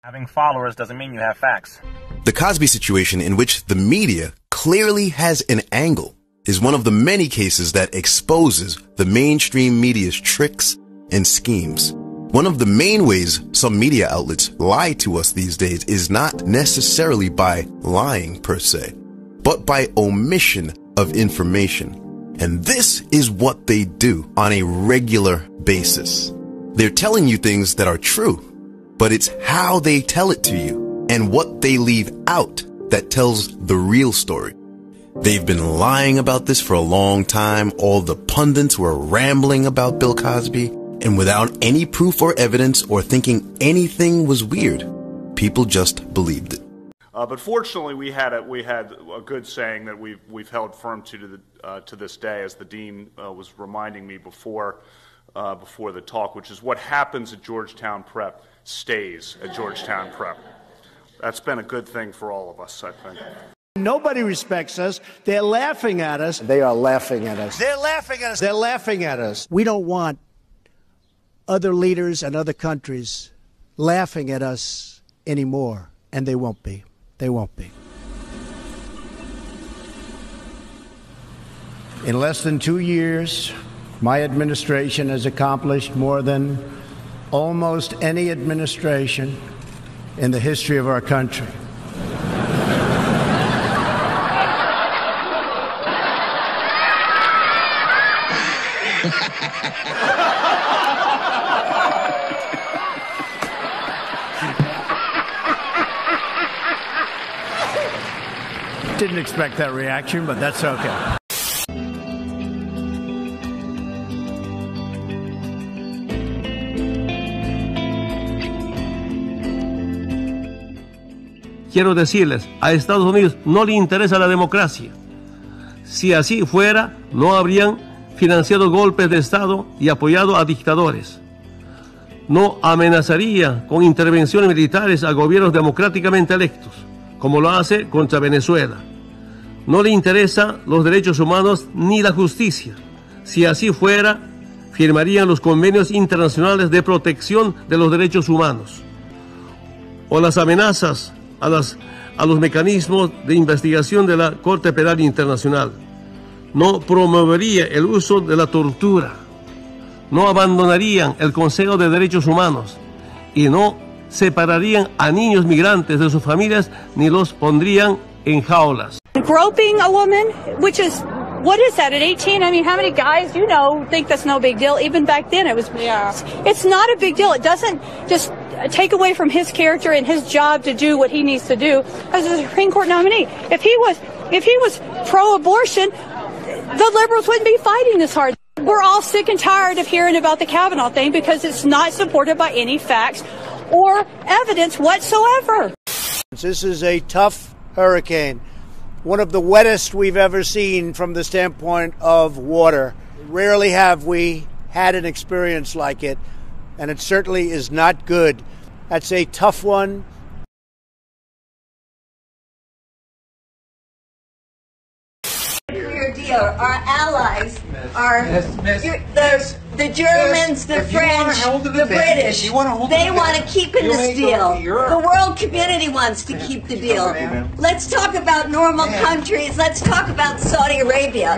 Having followers doesn't mean you have facts. The Cosby situation, in which the media clearly has an angle, is one of the many cases that exposes the mainstream media's tricks and schemes. One of the main ways some media outlets lie to us these days is not necessarily by lying per se, but by omission of information. And this is what they do on a regular basis. They're telling you things that are true, but it's how they tell it to you and what they leave out that tells the real story. They've been lying about this for a long time. All the pundits were rambling about Bill Cosby, and without any proof or evidence or thinking anything was weird, people just believed it. But fortunately, we had a good saying that we've held firm to this day, as the dean was reminding me before the talk, which is what happens at Georgetown Prep stays at Georgetown Prep. That's been a good thing for all of us, I think. Nobody respects us. They're laughing at us. They are laughing at us. They're laughing at us. They're laughing at us. We don't want other leaders and other countries laughing at us anymore, and they won't be. They won't be. In less than 2 years, My administration has accomplished more than almost any administration in the history of our country. Didn't expect that reaction, but that's okay. Quiero decirles, a Estados Unidos no le interesa la democracia. Si así fuera, no habrían financiado golpes de Estado y apoyado a dictadores. No amenazaría con intervenciones militares a gobiernos democráticamente electos, como lo hace contra Venezuela. No le interesan los derechos humanos ni la justicia. Si así fuera, firmarían los convenios internacionales de protección de los derechos humanos o las amenazas a los mecanismos de investigación de la Corte Penal Internacional. No promovería el uso de la tortura. No abandonarían el Consejo de Derechos Humanos y no separarían a niños migrantes de sus familias ni los pondrían en jaulas. Groping a woman, which is, what is that, at 18? I mean, how many guys, you know, think that's no big deal? Even back then, it was, it's not a big deal. It doesn't just take away from his character and his job to do what he needs to do as a Supreme Court nominee. If he was pro-abortion, the liberals wouldn't be fighting this hard. We're all sick and tired of hearing about the Kavanaugh thing because it's not supported by any facts or evidence whatsoever. This is a tough hurricane, one of the wettest we've ever seen from the standpoint of water. Rarely have we had an experience like it, and it certainly is not good. That's a tough one. Deal. Our allies are the Germans, the French, the British. They want to keep in this deal. The world community wants to keep the deal. Let's talk about normal countries. Let's talk about Saudi Arabia.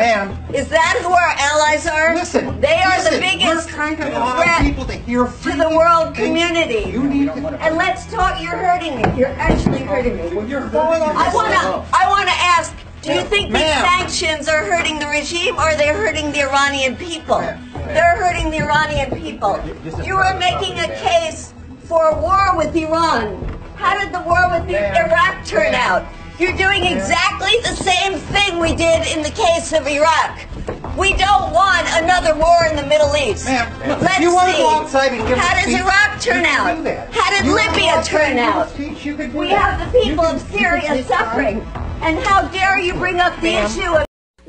Is that who our allies are? They are the biggest threat to the world community. And let's talk. You're hurting me. You're actually hurting me. I want to ask. Do you think these sanctions are hurting the regime or are they hurting the Iranian people? They're hurting the Iranian people. You are making a case for a war with Iran. How did the war with Iraq turn out? You're doing exactly the same thing we did in the case of Iraq. We don't want another war in the Middle East. Let's see. How does Iraq turn out? How did Libya turn out? We have the people of Syria suffering. And how dare you bring up the issue of...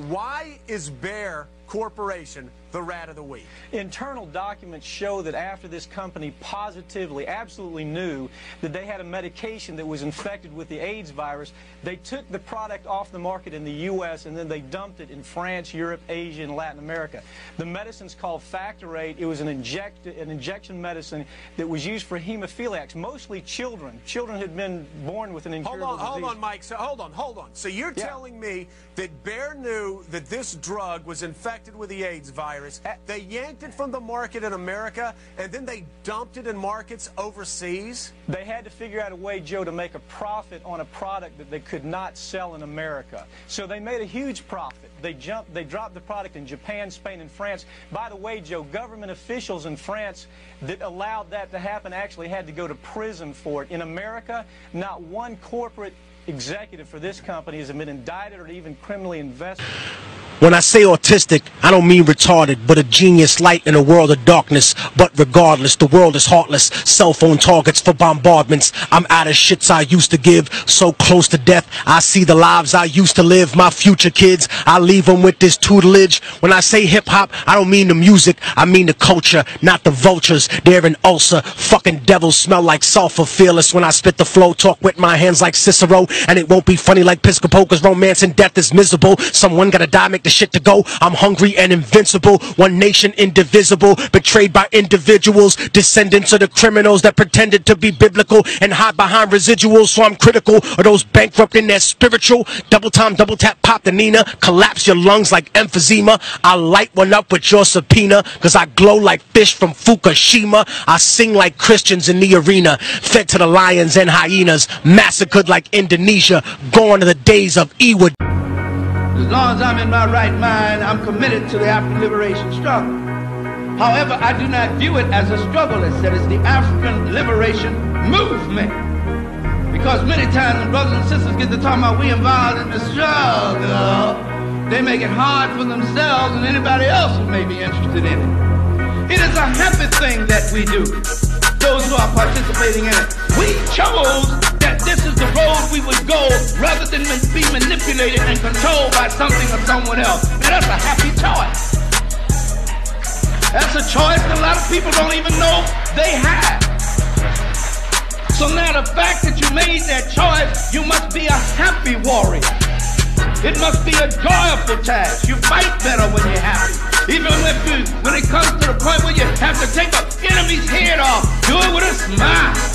Why is Bayer Corporation the rat of the week? Internal documents show that after this company positively, absolutely knew that they had a medication that was infected with the AIDS virus, they took the product off the market in the U.S. and then they dumped it in France, Europe, Asia, and Latin America. The medicine's called Factor 8. It was an injection medicine that was used for hemophiliacs, mostly children. Children had been born with an incurable disease. Hold on, Mike. So hold on. So you're telling me that Bayer knew that this drug was infected with the AIDS virus. They yanked it from the market in America, and then they dumped it in markets overseas? They had to figure out a way, Joe, to make a profit on a product that they could not sell in America. So they made a huge profit. They dropped the product in Japan, Spain, and France. By the way, Joe, government officials in France that allowed that to happen actually had to go to prison for it. In America, not one corporate executive for this company has been indicted or even criminally investigated. When I say autistic, I don't mean retarded, but a genius light in a world of darkness. But regardless, the world is heartless. Cell phone targets for bombardments. I'm out of shits I used to give. So close to death, I see the lives I used to live. My future kids, I leave them with this tutelage. When I say hip-hop, I don't mean the music. I mean the culture, not the vultures. They're an ulcer. Fucking devils smell like sulfur. Fearless when I spit the flow. Talk with my hands like Cicero. And it won't be funny like Piscopo, cause romance and death is miserable. Someone gotta die, make the shit to go. I'm hungry and invincible. One nation indivisible. Betrayed by individuals. Descendants of the criminals that pretended to be biblical and hide behind residuals. So I'm critical of those bankrupt in their spiritual. Double time, double tap, pop the Nina. Collapse your lungs like emphysema. I light one up with your subpoena. Cause I glow like fish from Fukushima. I sing like Christians in the arena. Fed to the lions and hyenas. Massacred like Indonesia. Gone to the days of Ewa. As long as I'm in my right mind, I'm committed to the African liberation struggle. However, I do not view it as a struggle, as said, it's the African liberation movement. Because many times when brothers and sisters get to talking about we involved in the struggle, they make it hard for themselves and anybody else who may be interested in it. It is a happy thing that we do, those who are participating in it. We chose that this is the road we would go rather than be manipulated and controlled by something or someone else. And that's a happy choice. That's a choice that a lot of people don't even know they have. So now the fact that you made that choice, you must be a happy warrior. It must be a joyful task. You fight better when you're happy. Even when it comes to the point where you have to take an enemy's head off, do it with a smile.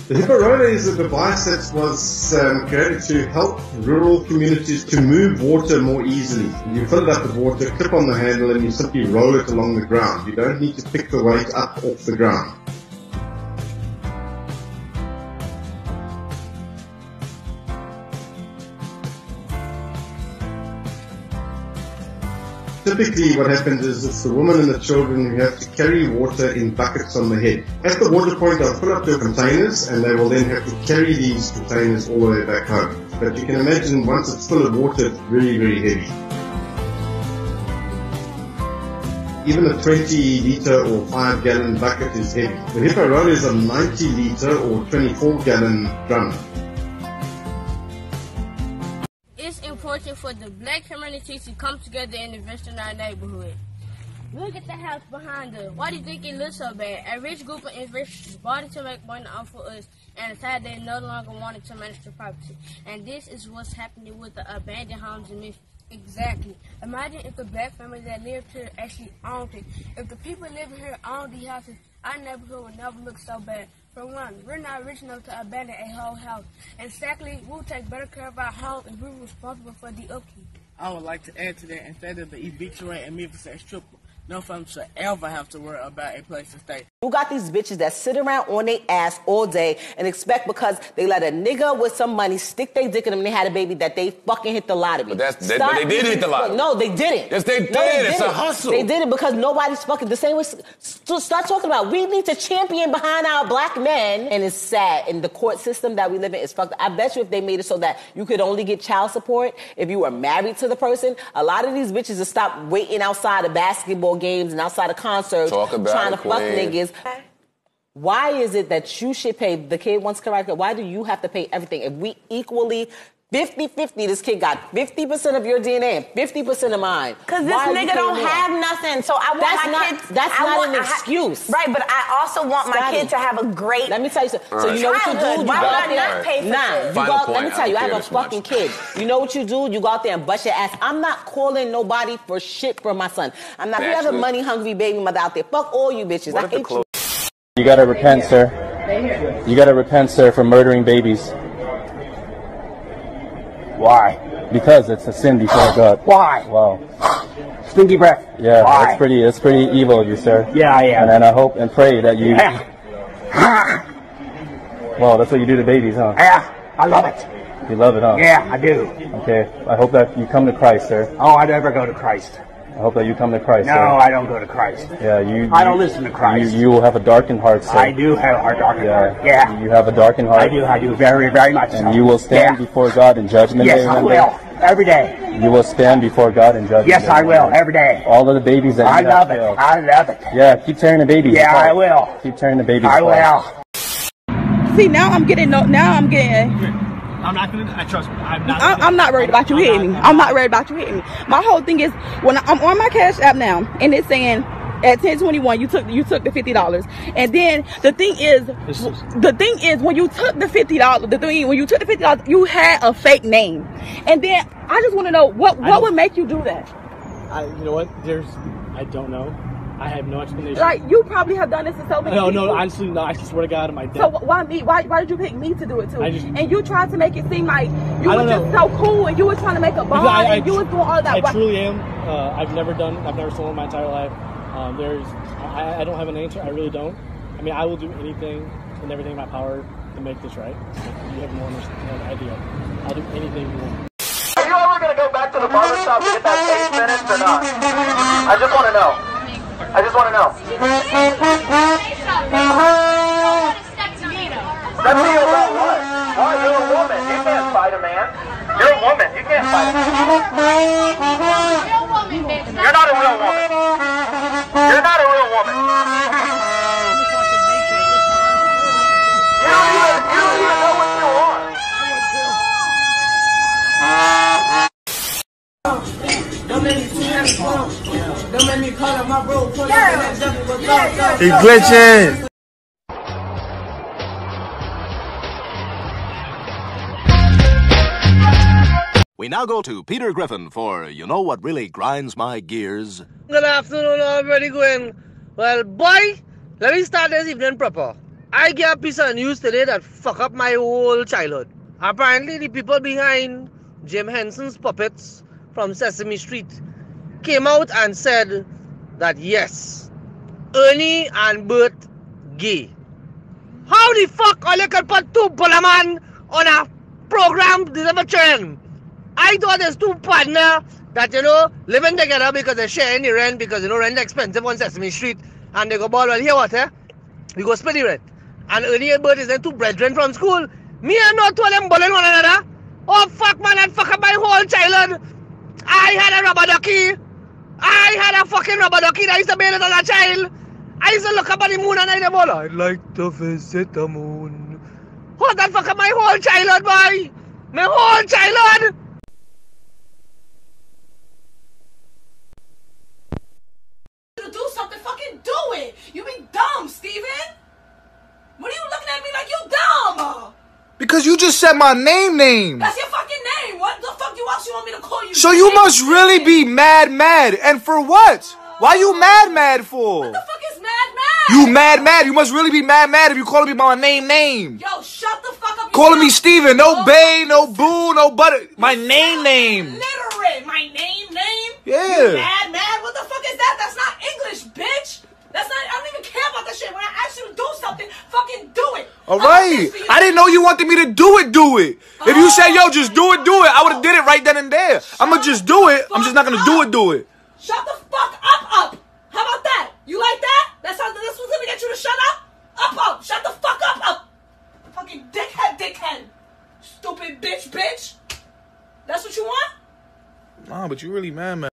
The Hippo is a device that was created to help rural communities to move water more easily. You fill it up with water, clip on the handle, and you simply roll it along the ground. You don't need to pick the weight up off the ground. Typically what happens is it's the woman and the children who have to carry water in buckets on the head. At the water point they'll fill up their containers and they will then have to carry these containers all the way back home. But you can imagine once it's full of water it's very, very heavy. Even a 20 litre or 5 gallon bucket is heavy. The Hippo Roller is a 90 litre or 24 gallon drum. It's important for the black community to come together and invest in our neighborhood. Look at the house behind us. Why do you think it looks so bad? A rich group of investors bought it to make money off of us and decided they no longer wanted to manage the property. And this is what's happening with the abandoned homes in Memphis. Exactly. Imagine if the black families that lived here actually owned it. If the people living here owned these houses, our neighborhood would never look so bad. For one, we're not rich enough to abandon a whole house. And secondly, we'll take better care of our home and we're responsible for the upkeep. I would like to add to that, instead of the eviction rate in Memphis as triple, no family should ever have to worry about a place to stay. You got these bitches that sit around on their ass all day and expect because they let a nigga with some money stick their dick in them and they had a baby that they fucking hit the lottery. But they did hit the lottery. No, they didn't. Yes, they did. It's a hustle. They did it because nobody's fucking the same way. Start talking about we need to champion behind our black men. And it's sad. And the court system that we live in is fucked. I bet you if they made it so that you could only get child support if you were married to the person, a lot of these bitches would stop waiting outside of basketball games and outside of concerts trying to fuck niggas. Why is it that you should pay, the kid wants karate, why do you have to pay everything? If we equally 50-50, this kid got 50% of your DNA and 50% of mine. Because this nigga don't have nothing, so I want my kids... That's not an excuse. Right, but I also want my kid to have a great... Let me tell you something. So you know what you do? Why would I not pay for let me tell you, I have a fucking kid. You know what you do? You go out there and bust your ass. I'm not calling nobody for shit for my son. I'm not... You have a money-hungry baby mother out there. Fuck all you bitches. I hate you. You gotta repent, sir. You gotta repent, sir, for murdering babies. Why? Because it's a sin before God. Why? Wow. Stinky breath. Yeah, Why? it's pretty evil of you, sir. Yeah, I am. And I hope and pray that you... Well, that's what you do to babies, huh? Yeah, I love it. You love it, huh? Yeah, I do. Okay, I hope that you come to Christ, sir. Oh, I never go to Christ. I hope that you come to Christ, no, sir. I don't go to Christ. Yeah, I don't listen to Christ. You will have a darkened heart, sir. I do have a darkened heart. Yeah. You have a darkened heart. I do very, very much and you will stand before God in judgment day. Yes, I will. Every day. You will stand before God in judgment day. Yes, I will. Every day. All of the babies that you have failed. I love it. Yeah, keep tearing the babies apart. apart. I will. Keep tearing the babies apart. I will. See, now I'm getting... I'm not gonna. I trust me. I'm not worried about you hitting me. I'm not worried about you hitting me. My whole thing is when I'm on my Cash App now, and it's saying at 10:21, you took the $50, and then the thing is when you took the $50, you had a fake name, and then I just want to know what would make you do that. You know what? I don't know. I have no explanation. Like, you probably have done this to so many people. No, honestly, no. I swear to God, on my dad. So why me? Why did you pick me to do it too? And you tried to make it seem like you were just so cool, and you were trying to make a bond, and you was doing all that. I truly am. I've never stolen my entire life. I don't have an answer. I really don't. I mean, I will do anything and everything in my power to make this right. You have no idea. I'll do anything you want. Are you ever going to go back to the barbershop to get that 8 minutes or not? I just want to know. Step to you about what? Why, you're a woman. You can't fight a man. You're a woman. You can't fight a man. You're not a real woman. You're not a real woman. You don't even know what you want. Don't make me too heavy, don't make me call up my bro. He glitching. We now go to Peter Griffin for You Know What Really Grinds My Gears. Good afternoon, already going. Well, boy, let me start this evening proper. I get a piece of news today that fuck up my whole childhood. Apparently, the people behind Jim Henson's puppets from Sesame Street came out and said that yes, Ernie and Bert gay. How the fuck all you can put two bullaman on a program this ever trend? I thought there's two partners that, living together because they're sharing the rent because, rent expensive on Sesame Street, and they go, well, here what, we go split the rent. And Ernie and Bert is then two brethren from school. Me and not two of them bullying one another. Oh, fuck, man, that fuck up my whole childhood. I had a rubber ducky. I had a fucking rubber ducky that I used to bathe it as a child. I used to look up at the moon and I never I'd like to visit the moon. Oh, that fuck up my whole childhood, boy. My whole childhood. To do something, fucking do it. You be dumb, Steven. What are you looking at me like you dumb? Because you just said my name. That's your fucking name. What the fuck else you want me to call you? So you must really be mad. And for what? Why you mad for? What the fuck is mad? You mad. You must really be mad if you calling me by my name. Yo, shut the fuck up. Calling me Steven. No bae, no boo, no butter. My name. Literate. My name? Yeah. You mad? What the fuck is that? That's not English, bitch. That's not, I don't even care about that shit. When I ask you to do something, fucking do it. Alright. I didn't know you wanted me to do it. If you said, yo, just do it, I would have did it right then and there. I'm going to just do it. I'm just not going to do it. Shut the fuck up. How about that? You like that? That's what's going to get you to shut up? Up. Shut the fuck up. Fucking dickhead. Stupid bitch. That's what you want? Nah, but you really mad.